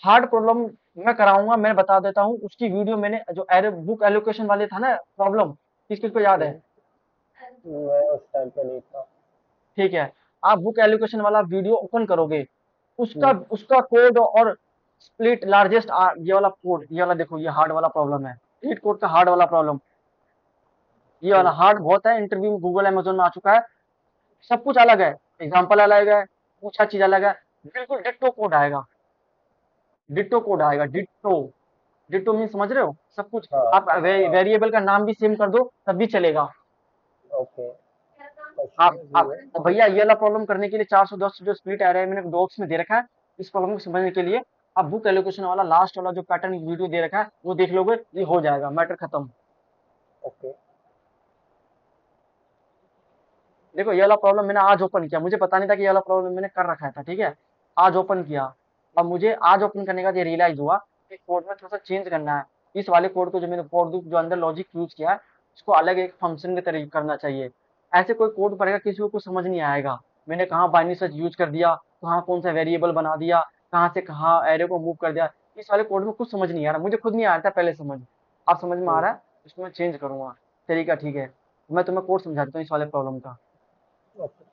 [SPEAKER 1] हार्ड प्रॉब्लम मैं कराऊंगा। मैं बता देता हूँ उसकी वीडियो, मैंने जो एरो बुक एलोकेशन वाले था ना प्रॉब्लम, किस किस को याद है?
[SPEAKER 2] मैं उस टाइम पे नहीं था।
[SPEAKER 1] ठीक है, आप बुक एलोकेशन वाला वीडियो ओपन करोगे, उसका
[SPEAKER 2] हम्म,
[SPEAKER 1] उसका कोड और स्प्लिट लार्जेस्ट, ये वाला कोड, ये वाला देखो, ये हार्ड वाला प्रॉब्लम है, लीड कोड का हार्ड वाला प्रॉब्लम। ये वाला
[SPEAKER 2] हम्म,
[SPEAKER 1] हार्ड बहुत है, इंटरव्यू में गूगल अमेजोन में आ चुका है। सब कुछ अलग है, एग्जाम्पल अलग है, कुछ हर चीज अलग है। बिल्कुल डिट्टो कोड आएगा, डिट्टो कोड आएगा, डिट्टो। डिट्टो मीन समझ रहे हो, सब कुछ।
[SPEAKER 2] हाँ
[SPEAKER 1] आप
[SPEAKER 2] हाँ,
[SPEAKER 1] वेरिएबल का नाम भी सेम कर दो तब भी चलेगा।
[SPEAKER 2] ओके, क्वेश्चन
[SPEAKER 1] आप
[SPEAKER 2] जीरो।
[SPEAKER 1] और भैया ये वाला प्रॉब्लम करने के लिए 410 जो स्प्लिट एरे मैंने डॉक्स में दे रखा है, इस प्रॉब्लम को समझने के लिए आप बुक एलोकेशन वाला लास्ट वाला जो पैटर्न वीडियो दे रखा है वो देख लोगे, ये हो जाएगा, मैटर खत्म।
[SPEAKER 2] ओके।
[SPEAKER 1] देखो ये वाला प्रॉब्लम मैंने आज ओपन किया, मुझे पता नहीं था कि ये वाला प्रॉब्लम मैंने कर रखा था, ठीक है। आज ओपन किया, अब मुझे आज ओपन करने के बाद ये रियलाइज हुआ कि कोड में थोड़ा सा चेंज करना है। इस वाले कोड को जो मैंने कोड जो अंदर लॉजिक यूज किया है, उसको अलग एक फंक्शन के तरीके करना चाहिए। ऐसे कोई कोड पढ़ेगा किसी को कुछ समझ नहीं आएगा। मैंने कहाँ बाइनरी सर्च यूज कर दिया, कहाँ कौन सा वेरिएबल बना दिया, कहाँ से कहाँ एरे को मूव कर दिया, इस वाले कोड में कुछ समझ नहीं आ रहा, मुझे खुद नहीं आ रहा था पहले समझ। अब समझ में आ
[SPEAKER 2] हम्म,
[SPEAKER 1] रहा है, इसको मैं चेंज करूंगा। तरीका ठीक है, मैं तुम्हें कोड समझा देता हूँ इस वाले प्रॉब्लम का।
[SPEAKER 2] ओके।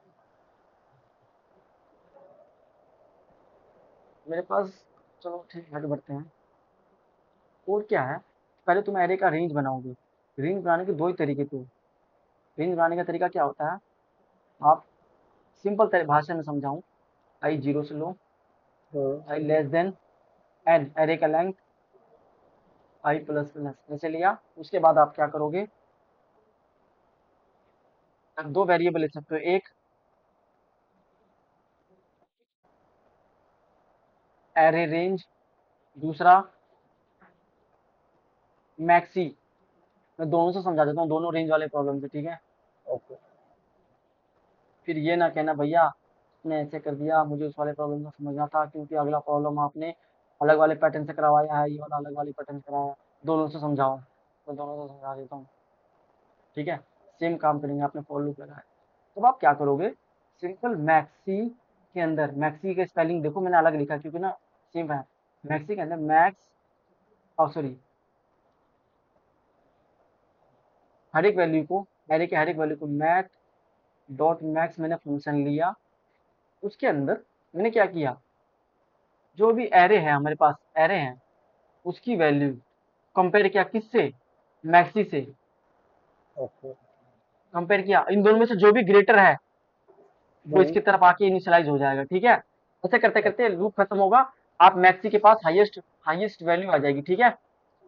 [SPEAKER 1] मेरे पास, चलो ठीक है, आगे बढ़ते हैं। कोड क्या है? पहले तुम एरे का रेंज बनाओगे। रेंज बनाने के दो ही तरीके थे। रेंज बनाने का तरीका क्या होता है? आप सिंपल भाषा में समझाऊं, आई जीरो से लो,
[SPEAKER 2] हम्म,
[SPEAKER 1] आई लेस देन एन, एरे का लेंथ आई प्लस प्लस ऐसे लिया। उसके बाद आप क्या करोगे? आप दो वेरिएबल ले सकते हो, एक एरे रेंज, दूसरा मैक्सी। मैं दोनों से समझा देता हूँ, दोनों रेंज वाले प्रॉब्लम से, ठीक है।
[SPEAKER 2] ओके।
[SPEAKER 1] फिर ये ना कहना भैया आपने ऐसे कर दिया, मुझे उस वाले प्रॉब्लम का समझना था, क्योंकि अगला प्रॉब्लम आपने अलग वाले पैटर्न से करवाया है, ये वाला अलग वाले पैटर्न से कराया है। दोनों से समझाओ, तो दोनों से समझा देता हूँ, ठीक है। सेम काम करेंगे, आपने फॉर लूप लगाया। तो आप क्या करोगे? सिंपल मैक्सी के अंदर, मैक्सी का स्पेलिंग देखो मैंने अलग लिखा है, क्योंकि ना सेम है। मैक्सी के अंदर मैक्स, और सॉरी, हर एक वैल्यू को, एरे के हर एक वैल्यू को मैथ डॉट मैक्स मैंने फंक्शन लिया। उसके अंदर मैंने क्या किया, जो भी एरे है हमारे पास, एरे हैं, उसकी वैल्यू कंपेयर किया किससे? मैक्सी से।
[SPEAKER 2] ओके।
[SPEAKER 1] कंपेयर किया, इन दोनों में से जो भी ग्रेटर है वो
[SPEAKER 2] हम्म,
[SPEAKER 1] इसकी तरफ आके इनिशियलाइज हो जाएगा, ठीक है। ऐसे करते करते लूप खत्म होगा, आप मैक्सी के पास हाईएस्ट हाईएस्ट वैल्यू आ जाएगी, ठीक है।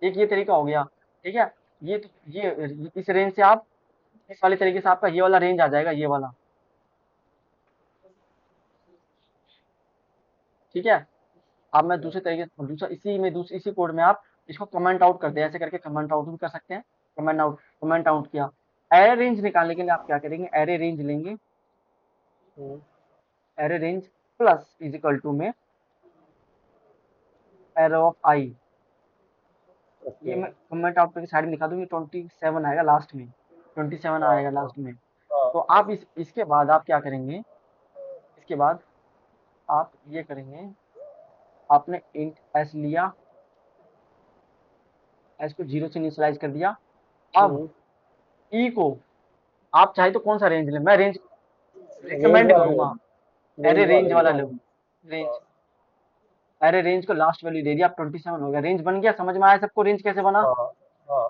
[SPEAKER 1] एक ये तरीका हो गया, ठीक है। ये तो ये इस रेंज से आप, इस वाले तरीके से आपका ये वाला रेंज आ जाएगा, ये वाला, ठीक है। अब मैं दूसरे तरीके से, दूसरा इसी में, दूसरी इसी कोड में आप इसको कमेंट आउट करते हैं, ऐसे करके कमेंट आउट भी कर सकते हैं। कमेंट आउट किया। एरे रेंज निकालने के लिए आप क्या करेंगे? एरे रेंज लेंगे,
[SPEAKER 2] hmm,
[SPEAKER 1] array range plus is equal to में एरो ऑफ आई। ये
[SPEAKER 2] ओके।
[SPEAKER 1] मैं कमेंट आउट करके साइड में लिखा दूंगी, 27 आएगा लास्ट में, 27
[SPEAKER 2] हाँ
[SPEAKER 1] आएगा
[SPEAKER 2] हाँ
[SPEAKER 1] लास्ट में।
[SPEAKER 2] हाँ।
[SPEAKER 1] तो आप इसके बाद आप क्या करेंगे? इसके बाद आप ये करेंगे, आपने इंट एस लिया, एस को जीरो से इनिशियलाइज कर दिया। अब
[SPEAKER 2] हम्म,
[SPEAKER 1] ई को आप चाहे तो कौन सा रेंज लें, मैं रेंज
[SPEAKER 2] रेंज
[SPEAKER 1] रिकमेंड
[SPEAKER 2] वाला ले,
[SPEAKER 1] करूंगा।
[SPEAKER 2] रेंज
[SPEAKER 1] अरे
[SPEAKER 2] वाला
[SPEAKER 1] रेंज
[SPEAKER 2] ले
[SPEAKER 1] वाला
[SPEAKER 2] लो।
[SPEAKER 1] लो, रेंज।
[SPEAKER 2] हाँ,
[SPEAKER 1] अरे रेंज को लास्ट वैल्यू दे दिया, आप 27 हो गया, रेंज बन गया। समझ में आया सबको रेंज कैसे बना?
[SPEAKER 2] हाँ हाँ।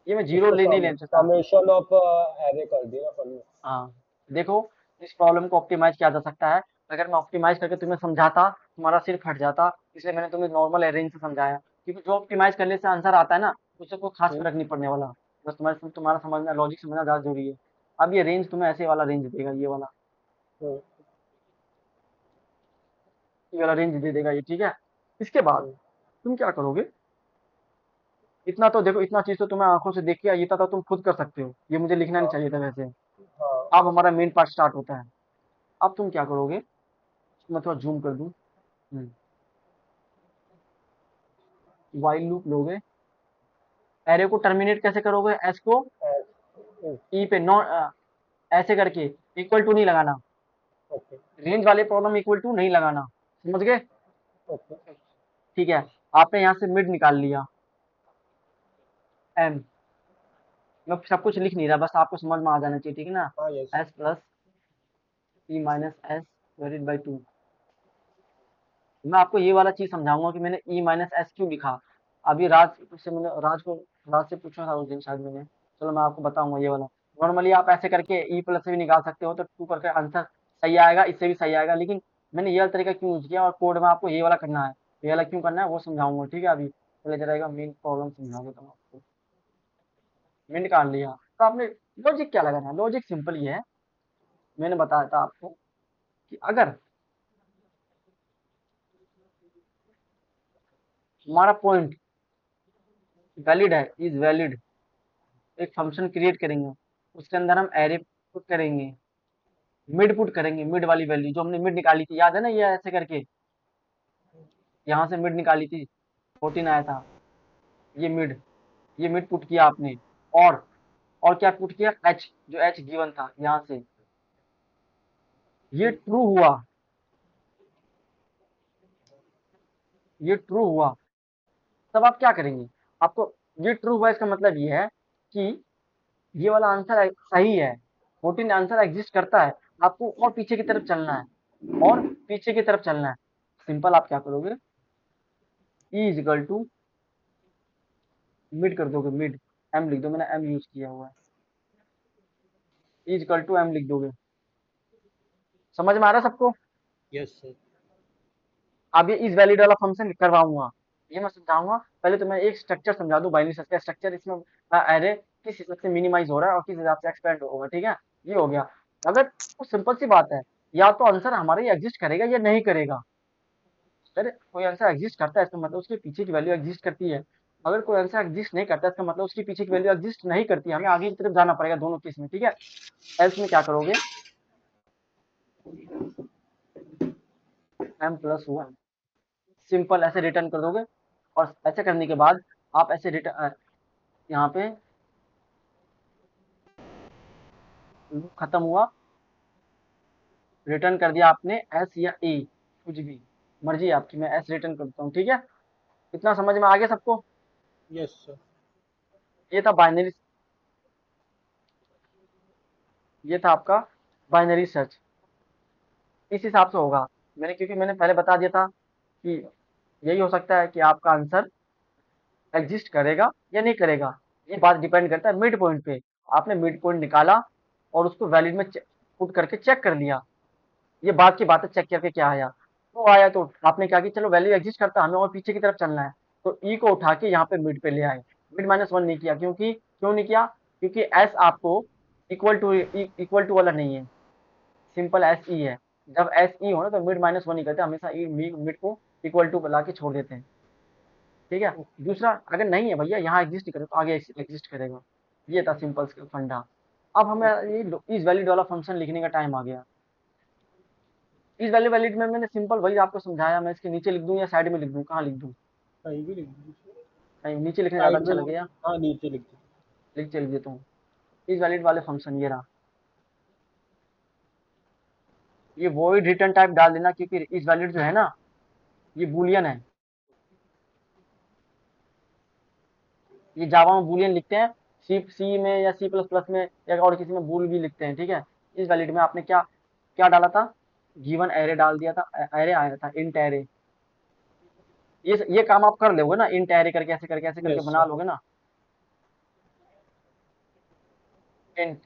[SPEAKER 1] ये मैं जीरो
[SPEAKER 2] उसको
[SPEAKER 1] ले नहीं ले सकता।
[SPEAKER 2] समेशन ऑफ एरे कर दिया अपन ने।
[SPEAKER 1] हाँ, देखो, इस प्रॉब्लम को ऑप्टिमाइज किया जा सकता है। अगर मैं ऑप्टिमाइज करके तुम्हें समझाता, तुम्हारा सिर फट जाता, इसलिए मैंने तुम्हें नॉर्मल रेंज से समझाया, क्योंकि जो ऑप्टिमाइज करने से आंसर आता है ना, उससे कोई खास
[SPEAKER 2] हम्म,
[SPEAKER 1] फर्क नहीं पड़ने वाला। बस तुम्हारा समझना, लॉजिक समझना ज़्यादा जरूरी है। अब ये रेंज तुम्हें ऐसे वाला रेंज देगा,
[SPEAKER 2] हम्म,
[SPEAKER 1] ये वाला रेंज दे देगा ये, ठीक है। इसके बाद
[SPEAKER 2] हम्म,
[SPEAKER 1] तुम क्या करोगे, इतना तो देखो, इतना चीज तो तुम्हें आंखों से देख के, इतना तो तुम खुद कर सकते हो, ये मुझे लिखना नहीं
[SPEAKER 2] हाँ,
[SPEAKER 1] चाहिए था वैसे।
[SPEAKER 2] हाँ,
[SPEAKER 1] अब हमारा मेन पार्ट स्टार्ट होता है। अब तुम क्या करोगे, मैं थोड़ा जूम कर दूं। वाइल लूप लोगे, एरे को टर्मिनेट कैसे करोगे, एस को
[SPEAKER 2] हाँ, हम्म,
[SPEAKER 1] ई पे नॉन, ऐसे करके, इक्वल टू नहीं लगाना,
[SPEAKER 2] ओके,
[SPEAKER 1] रेंज वाले प्रॉब्लम इक्वल टू नहीं लगाना, समझ गए।
[SPEAKER 2] ओके,
[SPEAKER 1] ठीक है, आपने यहाँ से मिड निकाल लिया, एम, मैं सब कुछ लिख नहीं रहा, बस आपको समझ में आ जाना चाहिए, ठीक है ना।
[SPEAKER 2] हाँ, yes,
[SPEAKER 1] S plus E minus S divided by two. मैं आपको ये वाला चीज समझाऊंगा कि मैंने ई माइनस एस क्यों लिखा। अभी राज से पूछा था उस दिन शायद मैंने, चलो मैं आपको बताऊंगा ये वाला। नॉर्मली आप ऐसे करके ई प्लस से भी निकाल सकते हो, तो टू करके आंसर सही आएगा, इससे भी सही आएगा, लेकिन मैंने ये वाला तरीका क्यों यूज किया, और कोड में आपको ये वाला करना है, ये वाला क्यों करना है वो समझाऊंगा, ठीक है। अभी पहले जरा मेन प्रॉब्लम समझा देता हूँ आपको। मैंने निकाल लिया, तो आपने लॉजिक क्या लगाना है, लॉजिक सिंपल ही है। मैंने बताया था आपको कि अगर हमारा पॉइंट वैलिड है, इज वैलिड, एक फंक्शन क्रिएट करेंगे, उसके अंदर हम एरे पुट करेंगे, मिड पुट करेंगे, मिड वाली वैल्यू जो हमने मिड निकाली थी, याद है ना, ये ऐसे करके यहाँ से मिड निकाली थी, 14 आया था, ये मिड, ये मिड पुट किया आपने, और और क्या पुट किया, एच, जो एच गिवन था यहाँ से, ये ट्रू हुआ, ये ट्रू हुआ, तब आप क्या करेंगे, आपको, ये ट्रू हुआ इसका मतलब ये है कि ये वाला आंसर सही है, 14 आंसर एग्जिस्ट करता है, आपको और पीछे की तरफ चलना है, और पीछे की तरफ चलना है। सिंपल, आप क्या करोगे, E is equal to mid कर दोगे, मिड, एम लिख दो, मैंने एम यूज किया हुआ है, E is equal to M लिख दोगे। समझ में आ रहा है सबको।
[SPEAKER 2] यस सर,
[SPEAKER 1] अब ये इस वैलिड वाला फंक्शन करवाऊंगा, ये मैं समझाऊंगा। पहले तो मैं एक स्ट्रक्चर समझा दूं, बाइनरी सर्च का स्ट्रक्चर, इसमें एरे किस हिसाब से मिनिमाइज हो रहा है और किस हिसाब से एक्सपेंड होगा, ठीक है। ये हो गया। अगर वो सिंपल सी बात है, या तो आंसर हमारा ये एग्जिस्ट करेगा या नहीं करेगा। अगर कोई आंसर एग्जिस्ट करता है, इसका मतलब उसके पीछे की वैल्यू एग्जिस्ट करती है। अगर कोई आंसर एग्जिस्ट नहीं करता, इसका मतलब उसके पीछे की वैल्यू एग्जिस्ट नहीं करती है, हमें आगे की तरफ जाना पड़ेगा दोनों केस में, ठीक है। एल्स में क्या करोगे, एम प्लस वन, सिंपल ऐसे रिटर्न कर दोगे। और ऐसे करने के बाद आप ऐसे रिटर्न, यहाँ पे लूप खत्म हुआ, रिटर्न कर दिया आपने एस या ए, कुछ भी मर्जी है आपकी, मैं एस रिटर्न करता हूँ, ठीक है। इतना समझ में आ गया सबको।
[SPEAKER 2] यस सर,
[SPEAKER 1] ये था बाइनरी, ये था आपका बाइनरी सर्च, इस हिसाब से होगा। क्योंकि मैंने पहले बता दिया था कि यही हो सकता है कि आपका आंसर एग्जिस्ट करेगा या नहीं करेगा, ये बात डिपेंड करता है मिड पॉइंट पे। आपने मिड पॉइंट निकाला और उसको वैलिड में पुट करके चेक कर लिया, ये बात की बात है, चेक करके क्या आया, तो आया तो आपने क्या किया, चलो वैल्यू एग्जिस्ट करता है, हमें और पीछे की तरफ चलना है, तो ई को उठा के यहाँ पे मिड पे ले आए। मिड माइनस वन नहीं किया, क्यों नहीं किया, क्योंकि एस आपको इक्वल टू वाला नहीं है, सिंपल एस ई है। जब एस ई हो ना, तो मिड माइनस वन ही करते हैं हमेशा, ई मिड को इक्वल टू बुला के छोड़ देते हैं, ठीक है। दूसरा, अगर नहीं है भैया यहाँ एग्जिस्ट करे, तो आगे एग्जिस्ट करेगा। ये था सिंपल फंडा। अब हमें
[SPEAKER 2] ओके,
[SPEAKER 1] ये इस वैलिड वाला फंक्शन लिखने का टाइम आ गया। इस वैल्यू वैलिड में मैंने सिंपल वही आपको समझाया, मैं इसके नीचे लिख दूं या साइड में लिख दूं, कहाँ लिख दूं,
[SPEAKER 2] कहीं भी लिख दीजिए,
[SPEAKER 1] कहीं नीचे लिखने ज्यादा
[SPEAKER 2] साइड
[SPEAKER 1] अच्छा
[SPEAKER 2] में,
[SPEAKER 1] लगेगा,
[SPEAKER 2] हाँ, नीचे लिख दीजिए,
[SPEAKER 1] लिख लिख देता हूँ। इस वैलिड वाले फंक्शन ये रहा, ये वॉइड रिटर्न टाइप डाल देना, क्योंकि इस वैलिड जो है ना, ये बूलियन है, ये जावा में बूलियन लिखते हैं, सी में या सी प्लस प्लस में या और किसी में बूल भी लिखते हैं, ठीक है। इस वैलिड में आपने क्या क्या डाला था, गिवन एरे डाल दिया था, एरे आया था, इंट एरे। ये काम आप कर लोगे ना, इंट एरे करके ऐसे करके
[SPEAKER 2] यस
[SPEAKER 1] बना
[SPEAKER 2] सर,
[SPEAKER 1] लोगे ना, इंट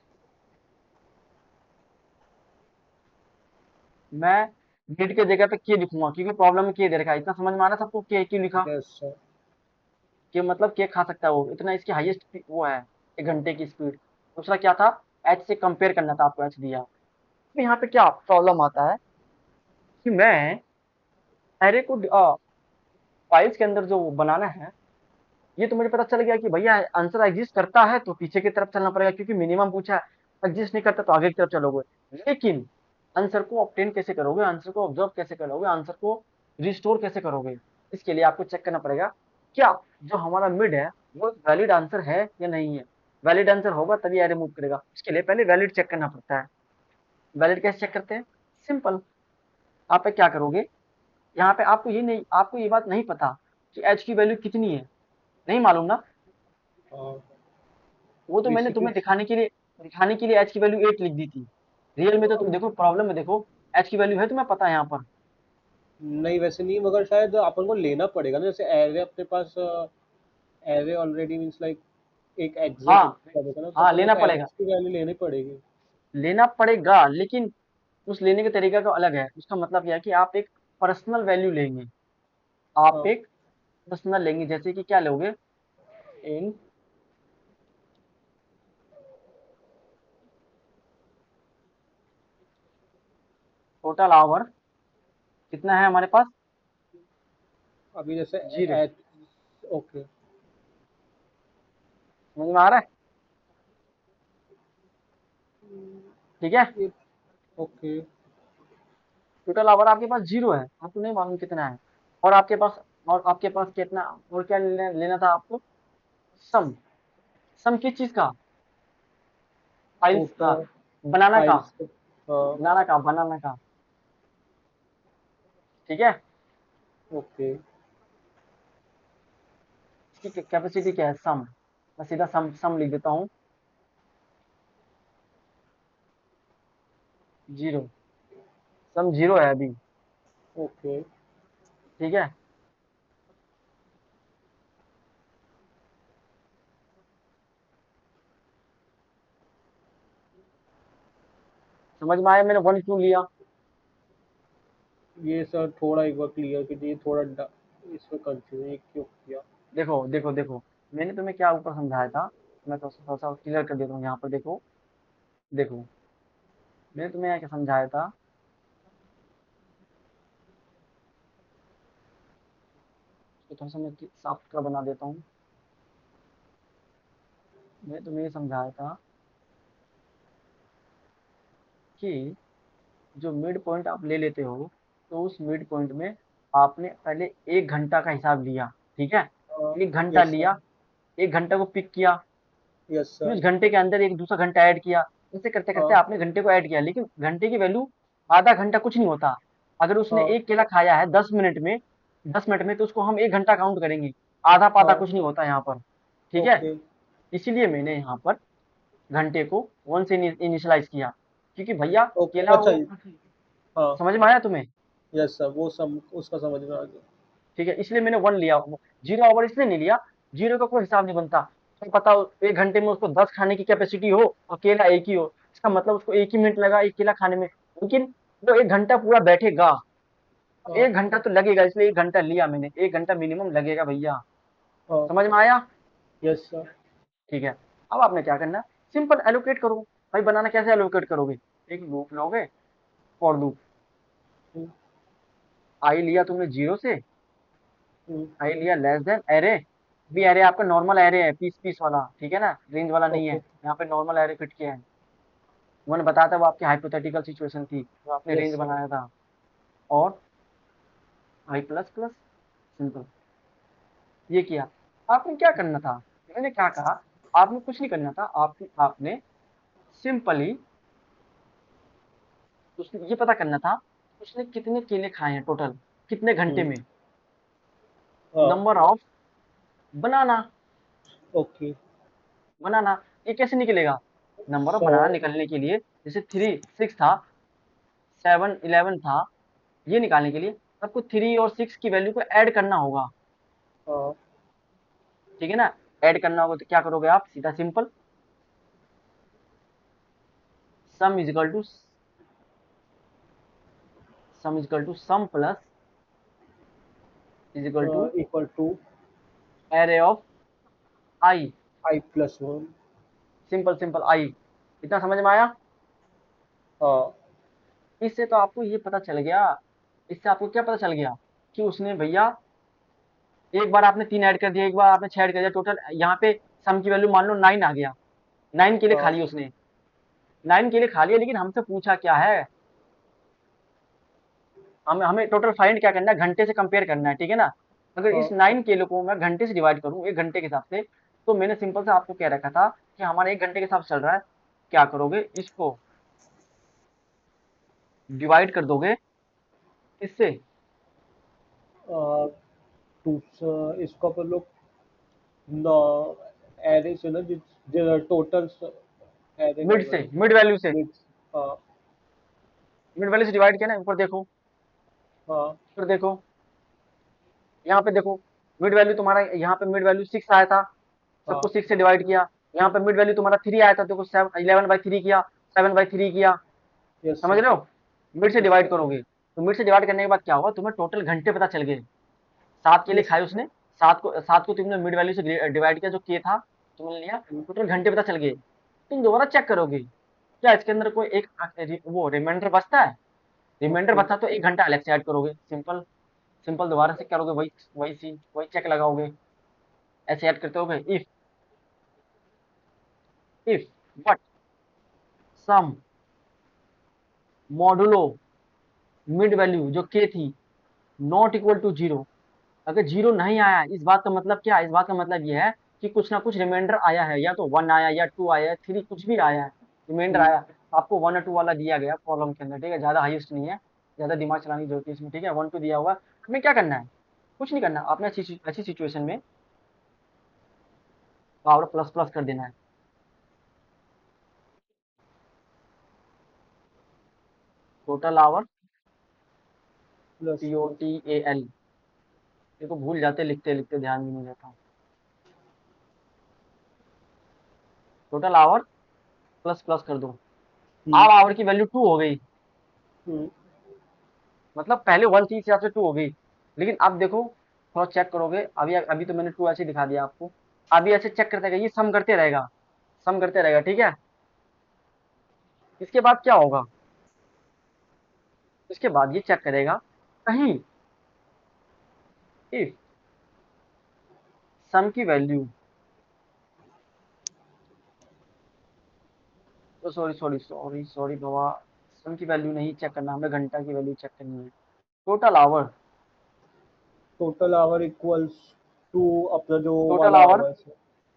[SPEAKER 1] मैं मिनट के जगह पे के लिखूंगा क्योंकि प्रॉब्लम में के दे रखा है। इतना समझ में आ रहा है सबको, के क्यों लिखा?
[SPEAKER 2] Yes sir.
[SPEAKER 1] कि मतलब केक खा सकता है वो, इतना इसकी हाईएस्ट वो है, 1 घंटे की स्पीड। दूसरा क्या था, एच से कंपेयर करना था, आपको एच दिया। तो यहाँ पे क्या प्रॉब्लम आता है कि मैं एरे को फाइल्स के अंदर जो बनाना है, ये तो मुझे पता चल गया कि भैया आंसर एग्जिस्ट करता है तो पीछे की तरफ चलना पड़ेगा क्योंकि मिनिमम पूछा है। एग्जिस्ट नहीं करता तो आगे की तरफ चलोगे। लेकिन आंसर को ऑब्टेन कैसे करोगे, आंसर को ऑब्जर्व कैसे करोगे, आंसर को रिस्टोर कैसे करोगे, इसके लिए आपको चेक करना पड़ेगा क्या जो हमारा मिड है वो वैलिड आंसर है या नहीं है। वैलिड आंसर होगा तभी एरे मूव करेगा, उसके लिए पहले वैलिड चेक करना पड़ता है। वैलिड कैसे चेक करते हैं? सिंपल। आप क्या करोगे, यहाँ पे आपको ये नहीं, आपको ये बात नहीं पता कि एच की वैल्यू कितनी है, नहीं मालूम ना। वो तो मैंने
[SPEAKER 2] बेसिकली
[SPEAKER 1] तुम्हें दिखाने के लिए एच की वैल्यू 8 लिख दी थी। रियल में तो तुम देखो, प्रॉब्लम में देखो, एच की वैल्यू है तुम्हें पता है यहाँ पर।
[SPEAKER 2] नहीं, वैसे नहीं, मगर शायद अपन को लेना पड़ेगा ना, जैसे एरे अपने पास, एरे ऑलरेडी मींस लाइक एक एग्जिट
[SPEAKER 1] हाँ,
[SPEAKER 2] करेगा ना, तो
[SPEAKER 1] हाँ
[SPEAKER 2] अपन को
[SPEAKER 1] लेना
[SPEAKER 2] तो
[SPEAKER 1] पड़ेगा।
[SPEAKER 2] एच की वैल्यू लेनी पड़ेगी।
[SPEAKER 1] लेना पड़ेगा लेकिन उस लेने का तरीका का अलग है। उसका मतलब यह है कि आप एक पर्सनल वैल्यू लेंगे। आप
[SPEAKER 2] हाँ।
[SPEAKER 1] एक पर्सनल लेंगे, जैसे कि क्या लोगे, इन टोटल आवर कितना है हमारे पास,
[SPEAKER 2] अभी जैसे
[SPEAKER 1] 0।
[SPEAKER 2] एच। ओके।
[SPEAKER 1] समझ में आ रहा है? ठीक है।
[SPEAKER 2] ये ओके।
[SPEAKER 1] टोटल आवर आपके पास 0 है, आपको नहीं मालूम कितना है। और आपके पास कितना, और क्या लेना था आपको, सम। सम किस चीज का, फाइल्स का,
[SPEAKER 2] टोटल
[SPEAKER 1] बनाना का,
[SPEAKER 2] फाइल्स। हाँ।
[SPEAKER 1] बनाना का। ठीक है।
[SPEAKER 2] ओके।
[SPEAKER 1] इसकी कैपेसिटी क्या है, सम। मैं सीधा सम सम लिख देता हूँ, 0। सम 0 है अभी।
[SPEAKER 2] ओके।
[SPEAKER 1] ठीक है। समझ में आया मैंने 1 क्यों लिया?
[SPEAKER 2] ये सर थोड़ा एक बार क्लियर कीजिए, थोड़ा इसमें कंफ्यूजन ये क्यों किया?
[SPEAKER 1] देखो देखो देखो, मैंने तुम्हें क्या ऊपर समझाया था, मैं तो थोड़ा सा क्लियर कर देता हूँ यहाँ पर। देखो देखो, मैंने तुम्हें क्या समझाया था, तो थोड़ा सा मैं साफ सुथरा बना देता हूँ। मैंने तुम्हें ये समझाया था कि जो मिड पॉइंट आप ले लेते हो, तो उस मिड पॉइंट में आपने पहले 1 घंटा का हिसाब लिया। ठीक है। 1 घंटा
[SPEAKER 2] यस सर।
[SPEAKER 1] लिया, 1 घंटा को पिक किया,
[SPEAKER 2] यस
[SPEAKER 1] फिर
[SPEAKER 2] सर।
[SPEAKER 1] उस घंटे के अंदर एक दूसरा घंटा ऐड किया। ऐसे करते करते
[SPEAKER 2] हाँ।
[SPEAKER 1] आपने घंटे को ऐड किया, लेकिन घंटे की वैल्यू आधा घंटा कुछ नहीं होता। अगर उसने
[SPEAKER 2] हाँ।
[SPEAKER 1] एक केला खाया है 10 मिनट में, 10 मिनट में, तो उसको हम 1 घंटा काउंट करेंगे। आधा पाधा
[SPEAKER 2] हाँ।
[SPEAKER 1] कुछ नहीं होता यहाँ पर। ठीक है।
[SPEAKER 2] ओके।
[SPEAKER 1] इसीलिए मैंने यहाँ पर घंटे को 1 से इनिशियलाइज किया, क्योंकि भैया
[SPEAKER 2] ओके,
[SPEAKER 1] केला
[SPEAKER 2] अच्छा।
[SPEAKER 1] वो,
[SPEAKER 2] हाँ।
[SPEAKER 1] समझ में आया तुम्हें?
[SPEAKER 2] यस सर, वो सम उसका समझ में आ गया।
[SPEAKER 1] ठीक है, इसलिए मैंने 1 लिया। 0 आवर इसलिए नहीं लिया, 0 का कोई हिसाब नहीं बनता। तो पता हो 1 घंटे में उसको 10 खाने की कैपेसिटी हो और केला एक ही हो, इसका मतलब उसको 1 ही मिनट लगा एक केला खाने में। लेकिन वो 1 घंटा पूरा बैठेगा, अब
[SPEAKER 2] हाँ।
[SPEAKER 1] 1 घंटा तो लगेगा, इसलिए 1 घंटा लिया मैंने। 1 घंटा मिनिमम लगेगा भैया।
[SPEAKER 2] हाँ।
[SPEAKER 1] समझ में आया?
[SPEAKER 2] Yes sir.
[SPEAKER 1] ठीक है। अब आपने क्या करना है, सिंपल एलोकेट करो। भाई बनाना कैसे एलोकेट करोगे, एक लूप लोगे, फॉर लूप।
[SPEAKER 2] हम्म।
[SPEAKER 1] आई लिया तुमने 0 से,
[SPEAKER 2] हम्म।
[SPEAKER 1] आई लिया लेस देन एरे। भी एरे आपका नॉर्मल एरे है, पीस पीस वाला, ठीक है ना, रेंज वाला नहीं है।
[SPEAKER 2] ओके।
[SPEAKER 1] यहाँ पे नॉर्मल एरे फिट किया है। मैंने बताया था वो आपकी हाइपोथेटिकल सिचुएशन थी, जो आपने
[SPEAKER 2] यस
[SPEAKER 1] रेंज
[SPEAKER 2] सर।
[SPEAKER 1] बनाया था। और आई प्लस प्लस, सिंपल। ये किया। आपने क्या करना था, मैंने क्या कहा, आपने कुछ नहीं करना था। आपने सिंपली उसने ये पता करना था उसने कितने केले खाए हैं टोटल, कितने घंटे
[SPEAKER 2] हम्म।
[SPEAKER 1] में।
[SPEAKER 2] हाँ।
[SPEAKER 1] Number of banana,
[SPEAKER 2] okay.
[SPEAKER 1] Banana. ये कैसे निकलेगा, नंबर ऑफ
[SPEAKER 2] सौ।
[SPEAKER 1] बनाना निकलने के लिए, जैसे 3 6 था, 7 11 था, ये निकालने के लिए आपको 3 और 6 की वैल्यू को ऐड करना होगा।
[SPEAKER 2] हाँ।
[SPEAKER 1] ठीक है ना। ऐड करना होगा तो क्या करोगे आप, सीधा simple, sum is equal to sum is equal to sum plus is equal to
[SPEAKER 2] equal to
[SPEAKER 1] array of I.
[SPEAKER 2] I plus one.
[SPEAKER 1] Simple simple I. इतना समझ में आया?
[SPEAKER 2] हाँ
[SPEAKER 1] इससे तो आपको ये पता चल गया, इससे आपको क्या पता चल गया कि उसने भैया एक बार आपने 3 ऐड कर दिया, एक बार आपने 6 ऐड कर दिया, टोटल यहाँ पे सम की वैल्यू मान लो 9 आ गया। 9 के लिए खा
[SPEAKER 2] हाँ
[SPEAKER 1] लिया उसने, 9 के लिए खा लिया, लेकिन हमसे पूछा क्या है, हमें हमें टोटल फाइंड क्या करना है, घंटे से कंपेयर करना है, ठीक है ना। अगर इस
[SPEAKER 2] हाँ
[SPEAKER 1] 9 किलो को मैं घंटे से डिवाइड करूँ, 1 घंटे के हिसाब से, तो मैंने सिंपल से आपको कह रखा था कि हमारा 1 घंटे के हिसाब से चल रहा है। क्या करोगे, इसको डिवाइड कर दोगे इससे।
[SPEAKER 2] टू इसको अपन लोग नौ एरे से ना जिस टोटल एरे
[SPEAKER 1] मिड
[SPEAKER 2] का
[SPEAKER 1] से,
[SPEAKER 2] वही
[SPEAKER 1] मिड वैल्यू से,
[SPEAKER 2] मिक्स। हाँ
[SPEAKER 1] मिड वैल्यू से डिवाइड किया ना। ऊपर देखो,
[SPEAKER 2] हाँ
[SPEAKER 1] ऊपर देखो, यहाँ पे देखो, मिड वैल्यू तुम्हारा, यहाँ पे मिड वैल्यू 6 आया था, सबको
[SPEAKER 2] हाँ
[SPEAKER 1] 6 से डिवाइड किया। यहाँ पे मिड वैल्यू तुम्हारा 3 आया था, देखो 11/3 किया, 7/3 किया।
[SPEAKER 2] यस
[SPEAKER 1] समझ
[SPEAKER 2] सर।
[SPEAKER 1] रहे हो? मिड से
[SPEAKER 2] यस
[SPEAKER 1] डिवाइड
[SPEAKER 2] सर।
[SPEAKER 1] करोगे, तो मिड से डिवाइड करने के बाद क्या होगा, तुम्हें टोटल घंटे पता चल गए। 7 के लिए
[SPEAKER 2] यस
[SPEAKER 1] खाए उसने, 7 को तुमने मिड वैल्यू से डिवाइड किया, जो के था तुमने लिया, टोटल घंटे पता चल गए। तुम दोबारा चेक करोगे क्या इसके अंदर कोई एक वो रिमाइंडर बचता है। Remainder
[SPEAKER 2] okay.
[SPEAKER 1] बचा तो 1 घंटा अलग से ऐड करोगे, सिंपल सिंपल। दोबारा से करोगे वही वही चीज, वही चेक लगाओगे, ऐसे ऐड करते होगे। If but sum modulo mid value जो के थी नॉट इक्वल टू जीरो, अगर जीरो नहीं आया, इस बात का मतलब क्या है, इस बात का मतलब ये है कि कुछ ना कुछ रिमाइंडर आया है, या तो 1 आया, या 2 आया, 3, कुछ भी आया है, रिमाइंडर
[SPEAKER 2] हम्म,
[SPEAKER 1] आया। आपको 1 और 2 वाला दिया गया प्रॉब्लम के अंदर, ठीक है, ज्यादा हाईएस्ट नहीं है, ज्यादा दिमाग चलाने की जरूरत है इसमें, ठीक है। 1 2 दिया हुआ, हमें क्या करना है, कुछ नहीं करना, आपने अच्छी सिचुएशन में पावर प्लस प्लस कर देना है। Total hour,
[SPEAKER 2] plus plus.
[SPEAKER 1] TOTAL, देखो भूल जाते लिखते लिखते, ध्यान भी नहीं रहता। टोटल आवर प्लस प्लस कर दो।
[SPEAKER 2] हम्म
[SPEAKER 1] अब आवर की वैल्यू 2 हो गई,
[SPEAKER 2] हम्म
[SPEAKER 1] मतलब पहले 1 थी, इस हिसाब से 2 हो गई। लेकिन अब देखो, थोड़ा चेक करोगे, अभी अभी तो मैंने 2 ऐसे दिखा दिया आपको। अभी ऐसे चेक करते रहेगा, ये सम करते रहेगा, सम करते रहेगा, ठीक है। इसके बाद क्या होगा, इसके बाद ये चेक करेगा कहीं इफ सम की वैल्यू, तो सॉरी सॉरी सॉरी सॉरी बाबा, सम की वैल्यू नहीं चेक करना, हमें घंटा की वैल्यू चेक करनी है। Total hour,
[SPEAKER 2] total hour equals to अपना जो
[SPEAKER 1] टोटल
[SPEAKER 2] वाला
[SPEAKER 1] आवर,
[SPEAKER 2] आवर्स है।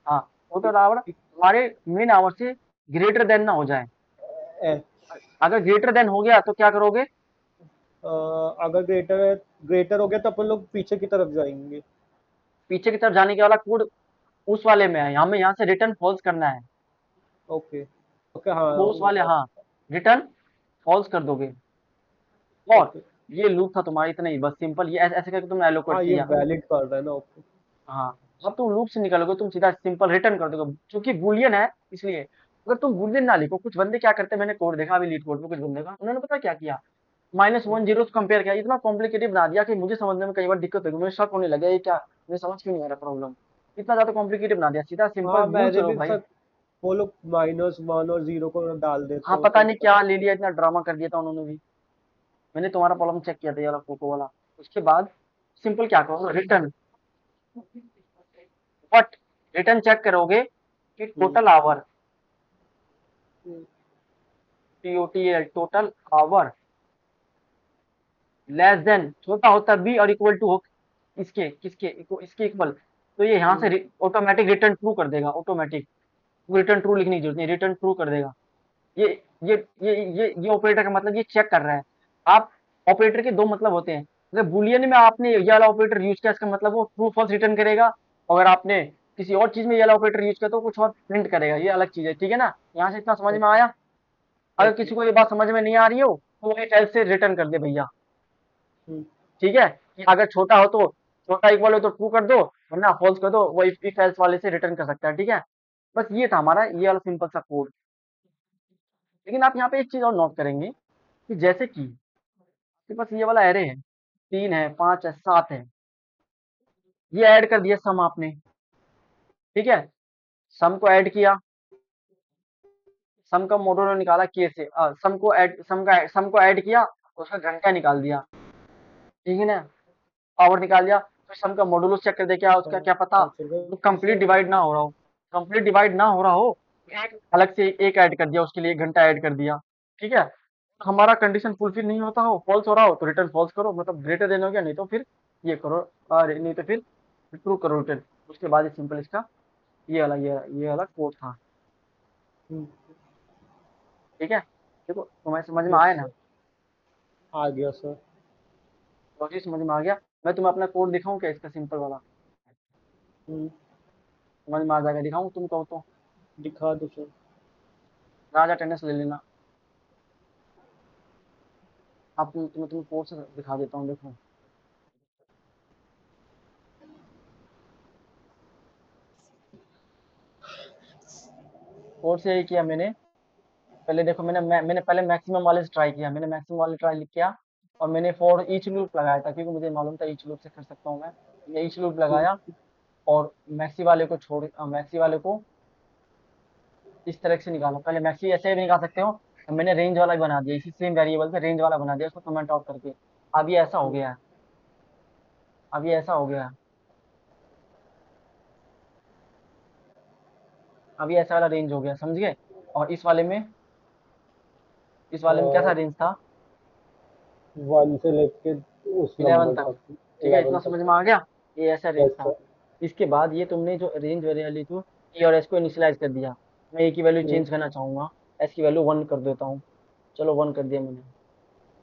[SPEAKER 1] हाँ,
[SPEAKER 2] इ-
[SPEAKER 1] टोटल आवर
[SPEAKER 2] इ-
[SPEAKER 1] हमारे मेन आवर से ग्रेटर देन ना हो जाए।
[SPEAKER 2] ए-
[SPEAKER 1] अगर ग्रेटर देन हो गया तो क्या करोगे,
[SPEAKER 2] अगर ग्रेटर है, ग्रेटर हो गया तो अपन लोग पीछे की तरफ जाएंगे।
[SPEAKER 1] पीछे की तरफ जाने के वाला कोड उस वाले में है, हमें यहाँ से रिटर्न फॉल्स करना है।
[SPEAKER 2] ओके। ओके हाँ
[SPEAKER 1] वो उस वाले, हाँ, रिटर्न फॉल्स कर दोगे। और
[SPEAKER 2] ओके।
[SPEAKER 1] ये लूप था तुम्हारा, इतना ही बस, सिंपल, ये ऐसे ऐसे करके तुमने एलोकेट
[SPEAKER 2] हाँ ये
[SPEAKER 1] किया।
[SPEAKER 2] वैलिड कर रहा है ना। ओके।
[SPEAKER 1] हाँ, अब तुम लूप से निकलोगे, तुम सीधा सिंपल रिटर्न कर दोगे, क्योंकि बूलियन है इसलिए। अगर तुम बूलियन ना लिखो, कुछ बंदे क्या करते हैं, मैंने कोड देखा अभी लीड कोड में, कुछ बंदे का, उन्होंने पता क्या किया, -1 जीरो से कंपेयर किया, इतना कॉम्प्लिकेटेड बना दिया कि मुझे समझने में कई बार दिक्कत होगी, मुझे शक होने लगा ये क्या, मुझे समझ क्यों नहीं आ रहा प्रॉब्लम, इतना ज्यादा कॉम्प्लिकेटेड बना दिया, सीधा सिंपल
[SPEAKER 2] हाँ
[SPEAKER 1] बूल
[SPEAKER 2] मैंने
[SPEAKER 1] चलो
[SPEAKER 2] भी
[SPEAKER 1] भाई।
[SPEAKER 2] सर, वो लोग -1 और 0 को डाल देते
[SPEAKER 1] हाँ,
[SPEAKER 2] हैं
[SPEAKER 1] पता
[SPEAKER 2] तो
[SPEAKER 1] नहीं क्या ले लिया, इतना ड्रामा कर दिया था उन्होंने भी। मैंने तुम्हारा प्रॉब्लम चेक किया था, ये वाला कोको वाला। उसके बाद सिंपल क्या करो, रिटर्न, बट रिटर्न चेक करोगे कि
[SPEAKER 2] hmm,
[SPEAKER 1] total hour,
[SPEAKER 2] hmm,
[SPEAKER 1] TOTL, total hour less than, छोटा होता बी और इक्वल टू हो इसके, किसके, इसके इक्वल, तो ये यहाँ
[SPEAKER 2] हम्म,
[SPEAKER 1] से ऑटोमेटिक रिटर्न ट्रू कर देगा, ऑटोमेटिक। रिटर्न ट्रू लिखने की जरूरत नहीं, रिटर्न ट्रू कर देगा। ये ये ये ऑपरेटर का मतलब ये चेक कर रहा है। आप, ऑपरेटर के दो मतलब होते हैं, अगर बुलियन में आपने ये वाला ऑपरेटर यूज किया, इसका मतलब वो ट्रू फॉल्स रिटर्न करेगा। अगर आपने किसी और चीज में ये वाला ऑपरेटर यूज किया तो कुछ और प्रिंट करेगा, ये अलग चीज है, ठीक है ना। यहाँ से इतना समझ में
[SPEAKER 2] ओके।
[SPEAKER 1] आया? अगर
[SPEAKER 2] ओके।
[SPEAKER 1] किसी को ये बात समझ में नहीं आ रही हो, तो वो इफ एल्स से रिटर्न कर दे भैया,
[SPEAKER 2] हम्म,
[SPEAKER 1] ठीक है। कि अगर छोटा हो तो, छोटा इक्वल हो तो ट्रू कर दो, वरना फॉल्स कर दो, वो इफ एल्स वाले से रिटर्न कर सकता है, ठीक है। बस ये था हमारा ये वाला सिंपल सा कोड। लेकिन आप यहाँ पे एक चीज और नोट करेंगे कि जैसे कि आपके पास ये वाला एरे है, 3 है, 5 है, 7 है, ये ऐड कर दिया सम आपने, ठीक है? सम को ऐड किया, सम का मॉड्यूलो निकाला के से, सम को ऐड किया, उसका घंटा निकाल दिया, ठीक है ना? पावर निकाल दिया, फिर सम का मॉड्यूलो चेक कर दे, क्या उसका क्या पता
[SPEAKER 2] 5 रुपए
[SPEAKER 1] कंप्लीट
[SPEAKER 2] से।
[SPEAKER 1] डिवाइड ना हो रहा हो, कंप्लीट डिवाइड ना हो रहा हो, एक अलग से एक ऐड कर दिया, उसके लिए 1 घंटा ऐड कर दिया, ठीक है? हमारा कंडीशन फुलफिल नहीं होता हो, फॉल्स हो रहा हो तो रिटर्न फॉल्स करो, मतलब ग्रेटर देन हो गया, नहीं तो फिर ये करो, और नहीं तो फिर ट्रू करो रिटर्न। उसके बाद ये सिंपल इसका ये वाला कोड था, ठीक है? देखो तुम्हें समझ में
[SPEAKER 2] यस
[SPEAKER 1] आया ना?
[SPEAKER 2] सर, आ गया सर।
[SPEAKER 1] लॉजिक समझ में आ गया? मैं तुम्हें अपना कोड दिखाऊं क्या इसका सिंपल वाला?
[SPEAKER 2] हम्म,
[SPEAKER 1] समझ में आ जाएगा, दिखाऊं तुम कहो तो?
[SPEAKER 2] दिखा दो सर।
[SPEAKER 1] राजा टेनिस ले लेना, आप तुम्हें कोड से दिखा देता हूँ, देखो। कोड से यही किया मैंने, पहले देखो मैंने पहले मैक्सिमम वाले से ट्राई किया, मैंने मैक्सिमम वाले ट्राई किया, और मैंने फॉर ईच लूप लगाया था, क्योंकि मुझे मालूम था ईच लूप से कर सकता हूँ मैं ईच लूप
[SPEAKER 2] हम्म,
[SPEAKER 1] लगाया, और मैक्सी वाले को इस तरह से निकाला, पहले मैक्सी ऐसे भी निकाल सकते हो, मैंने रेंज वाला भी बना दिया, इसी सेम वेरिएबल से रेंज वाला बना दिया, उसको कमेंट आउट करके। अब ये ऐसा हो
[SPEAKER 2] हम्म,
[SPEAKER 1] गया है, अब ये ऐसा हो गया है, अब ये ऐसा वाला रेंज हो गया, समझ गए? और इस वाले में कैसा रेंज था?
[SPEAKER 2] 1 से लेके उस
[SPEAKER 1] 11
[SPEAKER 2] नंबर
[SPEAKER 1] तक,
[SPEAKER 2] तक,
[SPEAKER 1] ठीक है?
[SPEAKER 2] 11
[SPEAKER 1] इतना
[SPEAKER 2] तक
[SPEAKER 1] समझ में
[SPEAKER 2] का।
[SPEAKER 1] आ गया? ये ऐसा रेंज
[SPEAKER 2] यस
[SPEAKER 1] था।
[SPEAKER 2] सर।
[SPEAKER 1] इसके बाद ये तुमने जो रेंज वेरिएबल थी, ई और एस को इनिशियलाइज कर दिया, मैं ए की वैल्यू
[SPEAKER 2] हम्म,
[SPEAKER 1] चेंज करना चाहूंगा, एस की वैल्यू 1 कर देता हूँ, चलो 1 कर दिया मैंने।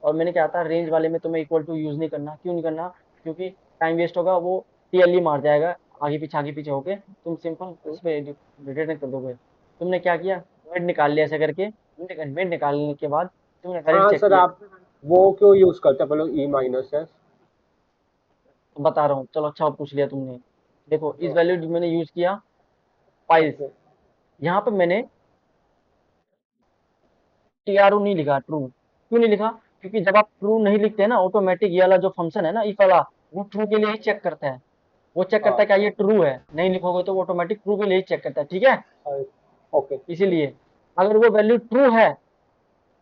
[SPEAKER 1] और मैंने क्या था, रेंज वाले में तुम्हें इक्वल टू यूज नहीं करना, क्यों नहीं करना? क्योंकि टाइम वेस्ट होगा, वो टीएलई मार जाएगा, आगे पीछे होके तुम सिंपल इस पे रिटर्न कर दोगे। तुमने क्या किया, मिड निकाल लिया ऐसे करके, मिड निकालने के बाद तुमने वैलिड
[SPEAKER 2] हाँ
[SPEAKER 1] चेक
[SPEAKER 2] सर,
[SPEAKER 1] किया।
[SPEAKER 2] आप वो क्यों यूज करते हैं, पहले ई माइनस है।
[SPEAKER 1] तो बता रहा हूँ, चलो अच्छा पूछ लिया तुमने। देखो इस वैल्यू मैंने यूज किया फाइल्स,
[SPEAKER 2] ओके।
[SPEAKER 1] यहाँ पे मैंने TRO नहीं लिखा, ट्रू क्यों नहीं लिखा? क्योंकि जब आप ट्रू नहीं लिखते हैं ना, ऑटोमेटिक ये वाला जो फंक्शन है ना, इफ वाला, वो ट्रू के लिए ही चेक करता है, वो चेक करता है
[SPEAKER 2] हाँ।
[SPEAKER 1] क्या ये ट्रू है, नहीं लिखोगे तो वो ऑटोमेटिक ट्रू के लिए ही चेक करता है, ठीक है?
[SPEAKER 2] ओके।
[SPEAKER 1] इसीलिए अगर वो वैल्यू ट्रू है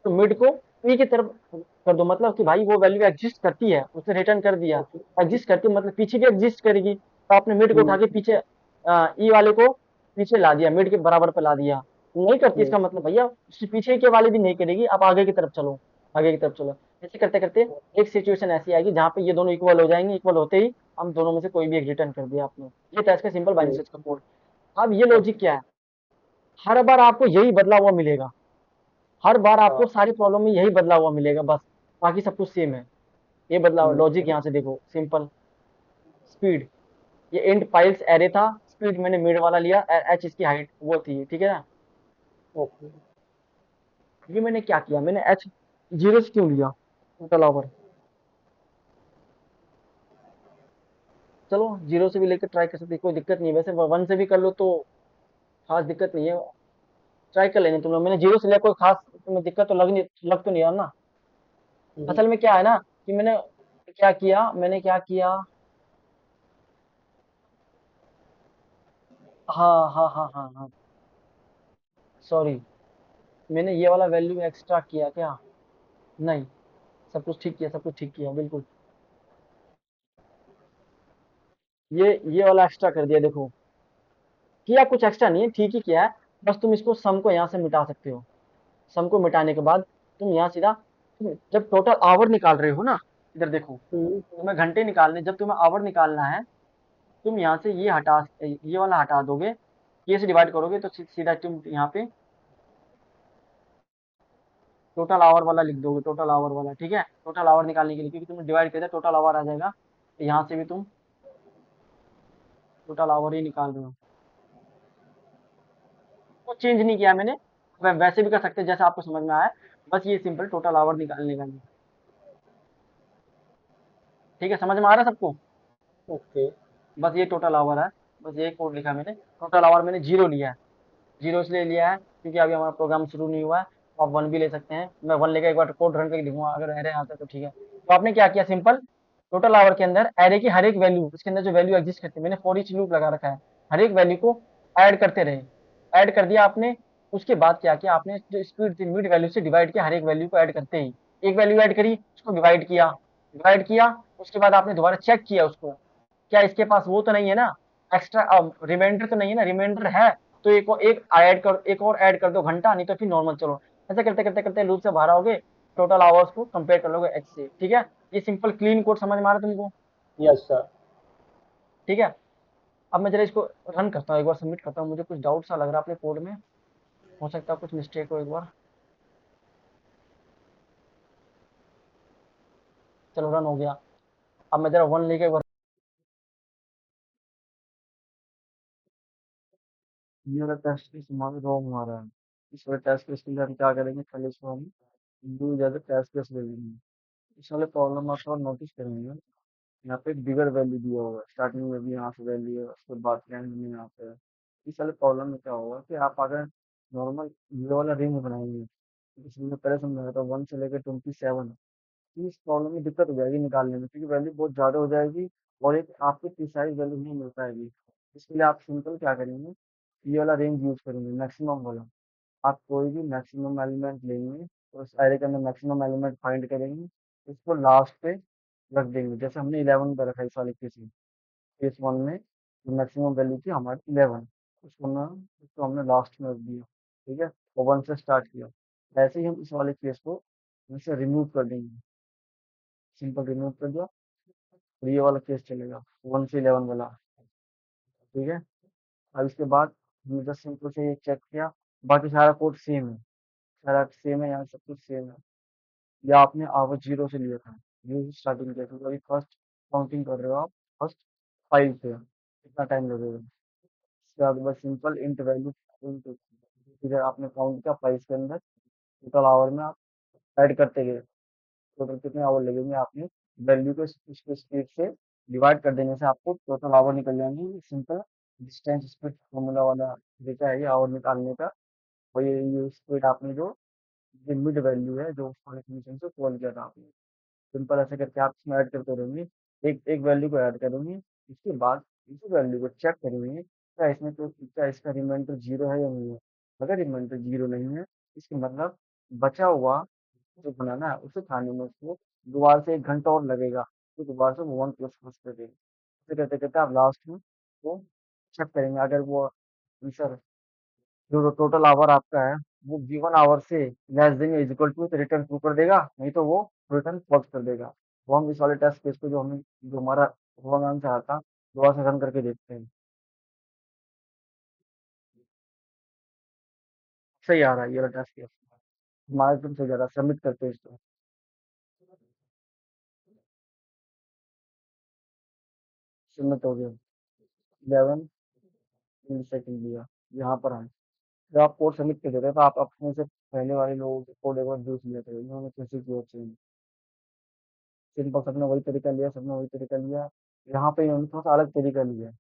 [SPEAKER 1] तो मिड को पी की तरफ कर दो, मतलब कि भाई वो वैल्यू एग्जिस्ट करती है, उसने रिटर्न कर दिया,
[SPEAKER 2] ओके।
[SPEAKER 1] एग्जिस्ट करती है मतलब पीछे भी एग्जिस्ट करेगी, तो आपने मिड को उठा
[SPEAKER 2] हम्म,
[SPEAKER 1] के पीछे, ई वाले को पीछे ला दिया, मिड के बराबर पे ला दिया, नहीं करती,
[SPEAKER 2] हम्म,
[SPEAKER 1] इसका मतलब भैया उससे पीछे के वाले भी नहीं करेगी, आप आगे की तरफ चलो, आगे की तरफ चलो। ऐसे करते करते एक सिचुएशन ऐसी आएगी जहाँ पे ये दोनों इक्वल हो जाएंगे, इक्वल होते ही हम दोनों में से कोई भी एक रिटर्न कर दिया आपने। ये था इसका सिंपल
[SPEAKER 2] हम्म,
[SPEAKER 1] बाइनेंस का कोड। अब ये लॉजिक
[SPEAKER 2] ओके।
[SPEAKER 1] क्या है, हर बार आपको यही बदला हुआ मिलेगा, हर बार आपको
[SPEAKER 2] हाँ।
[SPEAKER 1] सारी प्रॉब्लम में यही बदला हुआ मिलेगा बस, बाकी सब कुछ सेम है। ये बदलाव
[SPEAKER 2] हम्म,
[SPEAKER 1] लॉजिक यहाँ से देखो, सिंपल स्पीड, ये इंट फाइल्स एरे था, स्पीड मैंने मिड वाला लिया, एच इसकी हाइट वो थी, ठीक है ना?
[SPEAKER 2] ओके।
[SPEAKER 1] ये मैंने क्या किया, मैंने एच जीरो से क्यों लिया टोटल ओवर? चलो जीरो से भी लेकर ट्राई कर सकते, कोई दिक्कत नहीं है, वैसे 1 से भी कर लो तो खास दिक्कत नहीं है, ट्राई कर लेने तुम लोग, मैंने जीरो से लिया, कोई खास तुम्हें दिक्कत तो लग तो नहीं रहा ना?
[SPEAKER 2] हम्म,
[SPEAKER 1] असल में क्या है ना, कि मैंने क्या किया, हाँ हाँ हाँ हाँ हाँ, सॉरी, मैंने ये वाला वैल्यू एक्स्ट्रा किया क्या? नहीं, सब कुछ ठीक किया बिल्कुल, ये वाला एक्स्ट्रा कर दिया, देखो किया कुछ एक्स्ट्रा नहीं है, ठीक ही किया है, बस तुम इसको सम को यहाँ से मिटा सकते हो, सम को मिटाने के बाद तुम यहाँ सीधा, तुम जब टोटल आवर निकाल रहे हो ना, इधर देखो,
[SPEAKER 2] हम्म,
[SPEAKER 1] तुम्हें घंटे निकालने, जब तुम्हें आवर निकालना है, तुम यहाँ से ये वाला हटा दोगे, ये से डिवाइड करोगे तो सीधा तुम यहाँ पे टोटल आवर वाला लिख दोगे, टोटल आवर वाला, ठीक है? टोटल आवर निकालने के लिए, क्योंकि तुमने डिवाइड कर दिया, टोटल आवर आ जाएगा, तो यहाँ से भी तुम टोटल आवर ही निकाल रहे हो, तो चेंज नहीं किया मैंने, वैसे भी कर सकते हैं जैसा आपको समझ में आया, बस ये सिंपल टोटल आवर निकालने का नहीं, ठीक है? समझ में आ रहा है सबको?
[SPEAKER 2] ओके।
[SPEAKER 1] बस ये टोटल आवर है, बस ये कोड लिखा मैंने, टोटल आवर मैंने जीरो लिया है, जीरो इसलिए लिया है क्योंकि अभी हमारा प्रोग्राम शुरू नहीं हुआ है, आप 1 भी ले सकते हैं, मैं 1 लेकर एक बार कोड रन करके दिखूंगा, अगर एरर आता है तो ठीक है, तो आपने क्या किया, सिंपल टोटल आवर के अंदर एरे की हर एक वैल्यू, उसके अंदर जो वैल्यू एग्जिस्ट करती है, मैंने फॉर ईच लूप लगा रखा है, हर एक वैल्यू को ऐड करते रहे, ऐड कर दिया आपने। उसके बाद क्या किया आपने, जो स्पीड थी मिड वैल्यू से डिवाइड किया, हर एक वैल्यू को ऐड करते ही एक वैल्यू ऐड करी, उसको डिवाइड किया, डिवाइड किया। उसके बाद आपने दोबारा चेक किया उसको, क्या इसके पास वो तो नहीं है ना, एक्स्ट्रा रिमाइंडर तो नहीं है ना, रिमाइंडर है तो एक ऐड कर, एक और ऐड कर दो घंटा, नहीं तो फिर नॉर्मल चलो। ऐसे करते करते करते लूप से बाहर आओगे, टोटल आवर्स को कंपेयर कर लोगे एक्स से, ठीक है। ये सिंपल क्लीन कोड समझ में आ रहा है तुमको?
[SPEAKER 2] Yes sir.
[SPEAKER 1] ठीक है। अब मैं जरा इसको रन करता हूँ, एक बार सबमिट करता हूँ, मुझे कुछ डाउट सा लग रहा है अपने कोड में, हो सकता है कुछ मिस्टेक हो, एक बार। चलो रन हो गया। अब मैं जरा वन लेके एक बार, ये वाला टेस्ट केस हमारा रॉन्ग आ रहा है। इस वाले टेस्ट केस के लिए हम क्या करेंगे, पहले इसको हम यूज एज टेस्ट केस ले लेंगे। इस वाले प्रॉब्लम आप थोड़ा नोटिस करेंगे, यहाँ पे एक बिगर वैल्यू दिया हुआ है, स्टार्टिंग में भी यहाँ से वैल्यू है, उसके बाद एंड में यहाँ पे है। इस वाले प्रॉब्लम में क्या होगा कि आप अगर नॉर्मल ये वाला रेंज बनाएंगे, इसमें मैं पहले समझाया था 1 से लेकर 27, इस प्रॉब्लम में दिक्कत हो जाएगी निकालने में, क्योंकि वैल्यू बहुत ज़्यादा हो जाएगी और एक आपको प्रिसाइज वैल्यू नहीं मिल पाएगी। इसके लिए आप सिंपल क्या करेंगे, ये वाला रेंज यूज करेंगे, मैक्सिमम वाला। आप कोई भी मैक्सिमम एलिमेंट लेंगे, तो उस एरे के अंदर मैक्सिमम एलिमेंट फाइंड करेंगे, उसको लास्ट पे रख देंगे। जैसे हमने 11 पे रखा इस वाले केस में, केस वन में जो मैक्सिमम वैल्यू थी हमारी 11, उसको हमने लास्ट में रख दिया, ठीक है, और 1 से स्टार्ट किया। ऐसे ही हम इस वाले केस को इनसे रिमूव कर देंगे, सिंपल रिमूव कर दिया, और ये वाला केस चलेगा 1 से 11 वाला, ठीक है। अब इसके बाद हमने जस्ट सिंपल से ये चेक किया, बाकी सारा कोड सेम है, सारा सेम है, यहाँ सब कुछ सेम है। या आपने आवर 0 से लिया था, 0 से स्टार्टिंग किया था, तो अभी फर्स्ट काउंटिंग कर रहे हो आप, फर्स्ट 5 से, कितना टाइम लगेगा? इसके बाद बस सिंपल इंट वैल्यू, इंट, इधर आपने काउंट किया 5 के अंदर, टोटल आवर में आप ऐड करते गए, टोटल कितने आवर लगेंगे, आपने वैल्यू को इसको स्पीड से डिवाइड कर देने से आपको टोटल आवर निकल जाएंगे। सिंपल डिस्टेंस स्पीड फॉर्मूला वाला तरीका है ये आवर निकालने का। और ये स्पीड आपने जो मिड वैल्यू है जो वाले फंक्शन से कॉल किया था आपने, सिंपल ऐसे करके आप इसमें ऐड करते रहेंगे, एक एक वैल्यू को ऐड करेंगे। इसके बाद इसी वैल्यू को चेक करेंगे, क्या इसका रिमाइंडर 0 है या नहीं है। अगर रिमाइंडर 0 नहीं है, इसका मतलब बचा हुआ जो बनाना है उसे खाने में उसको दोबारा से 1 घंटा और लगेगा, तो दोबारा से वो 1 प्लस प्लस कर देंगे। ऐसे करते-करते आप लास्ट में वो चेक करेंगे, अगर वो आंसर जो टोटल आवर आपका है वो गिवन आवर से लेस देन या इक्वल टू तो रिटर्न ट्रू कर देगा, नहीं तो वो रिटर्न फॉल्स कर देगा। वो हम इस वाले टेस्ट केस को जो हमारा रॉन्ग आंसर आया था, दोबारा से रन करके देखते हैं। सही आ रहा है ये वाला टेस्ट केस, हमारा एकदम सही जा रहा है, सबमिट करते हैं इसको। सबमिट हो गया, 11 मिली सेकंड लिया, यहाँ पर आए। जब आप कोड सबमिट कर देते हैं तो आप अपने से पहले वाले लोगों के कोड एक बार देख लेते हैं इन्होंने कैसे किया चेंज। सिंपल सबने वही तरीका लिया, सबने वही तरीका लिया, यहाँ पे इन्होंने थोड़ा सा अलग तरीका लिया।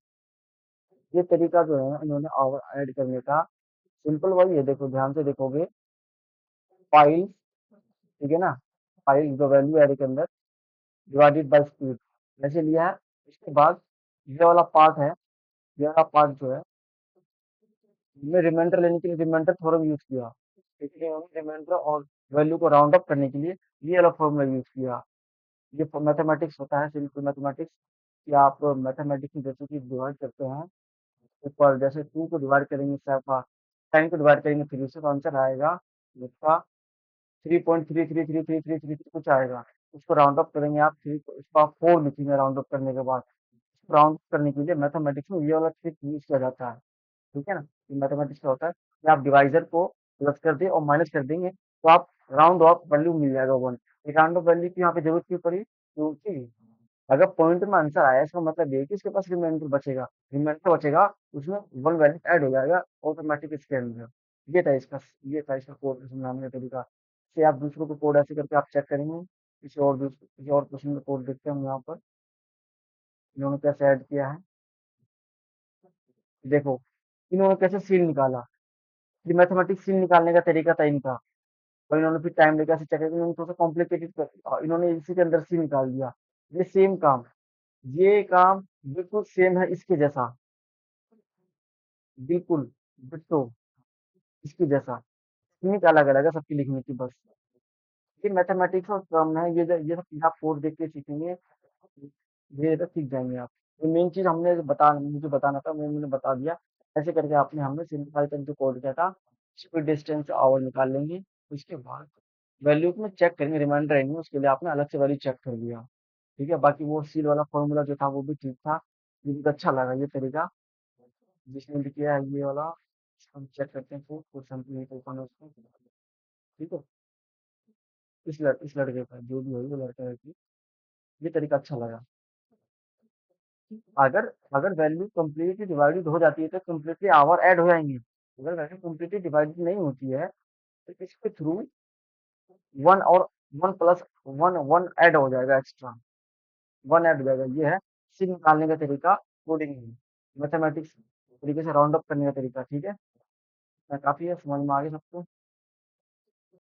[SPEAKER 1] ये तरीका जो है इन्होंने आवर ऐड करने का, सिंपल वही है, देखो ध्यान से देखोगे, फाइल, ठीक है ना, फाइल जो वैल्यू ऐड के अंदर डिवाइडेड बाय स्पीड ऐसे लिया है। इसके बाद ये वाला पार्ट है, ये वाला पार्ट जो है हमने रिमाइंडर लेने के लिए रिमाइंडर थ्योरम यूज किया, इसलिए हमने रिमाइंडर और वैल्यू को राउंड अप करने के लिए ये वाला फॉर्मूला यूज किया। ये मैथमेटिक्स होता है, सिंपल मैथमेटिक्स, कि आप मैथमेटिक्स में जैसे कि डिवाइड करते हैं, ऊपर जैसे 2 को डिवाइड करेंगे 10 को डिवाइड करेंगे 3 से, तो आंसर आएगा इसका 3.3333333 कुछ आएगा। उसको राउंड अप करेंगे आप, थ्री इसको आप 4 लिखेंगे राउंड अप करने के बाद। राउंड करने के लिए मैथमेटिक्स में ये वाला ट्रिक यूज किया जाता है, ठीक है ना। ये मैथमेटिक्स का होता है कि आप डिवाइजर को प्लस कर दें और माइनस कर देंगे, तो आप राउंड ऑफ वैल्यू मिल जाएगा 1। ये राउंड ऑफ वैल्यू की यहाँ पे जरूरत क्यों पड़ी, क्योंकि अगर पॉइंट में आंसर आया इसका मतलब ये है कि इसके पास रिमाइंडर बचेगा, रिमाइंडर बचेगा, उसमें 1 वैल्यू ऐड हो जाएगा ऑटोमेटिक इसके अंदर। ये था इसका कोड समझाने का तरीका। से आप दूसरों को कोड ऐसे करके आप चेक करेंगे। किसी और क्वेश्चन का कोड देखते हैं हम यहाँ पर, इन्होंने कैसे ऐड किया है, देखो इन्होंने कैसे सील निकाला। ये मैथमेटिक्स सील निकालने का तरीका था इनका। और इन्होंने फिर टाइम लेकर ऐसे चेक किया, इन्होंने थोड़ा सा कॉम्प्लिकेटेड कर दिया और इन्होंने इसी के अंदर सी निकाल दिया। ये सेम काम, ये काम बिल्कुल सेम है इसके जैसा, बिल्कुल डिट्टो इसके जैसा। टेक्निक अलग अलग है सबकी लिखने की बस। ये मैथमेटिक्स और क्रम है, ये सब चीज़ आप कोड देख के सीखेंगे, धीरे-धीरे सीख जाएँगे आप। तो मेन चीज़ हमने मुझे बताना था वो मैंने बता दिया। ऐसे करके आपने हमने सिंपल करके कोड किया था, स्पीड, डिस्टेंस, आवर निकाल लेंगे। उसके बाद वैल्यू को चेक करेंगे, रिमाइंडर रहेंगे, उसके लिए आपने अलग से वैल्यू चेक कर लिया। ठीक है? बाकी वो सील वाला फ़ॉर्मूला जो था वो भी ठीक था। ये मुझे अच्छा लगा ये तरीका, जिसने भी किया है ये वाला। हम चेक करते हैं कोड कंप्लीट ओपन है उसको। ठीक है? इस लड़के का जो भी हो वो लड़का है कि ये तरीका अच्छा लगा। अगर अगर वैल्यू कंप्लीटली डिवाइडेड हो जाती है तो कंप्लीटली आवर ऐड हो जाएंगे। अगर वैल्यू कंप्लीटली डिवाइडेड नहीं होती है तो इसके थ्रू वन और one plus one one add हो जाएगा एक्स्ट्रा, वन ऐड हो जाएगा। ये है सी निकालने का तरीका कोडिंग में, मैथमेटिक्स तरीके से राउंड अप करने का तरीका। ठीक है? काफी है, समझ में आ गया सबको।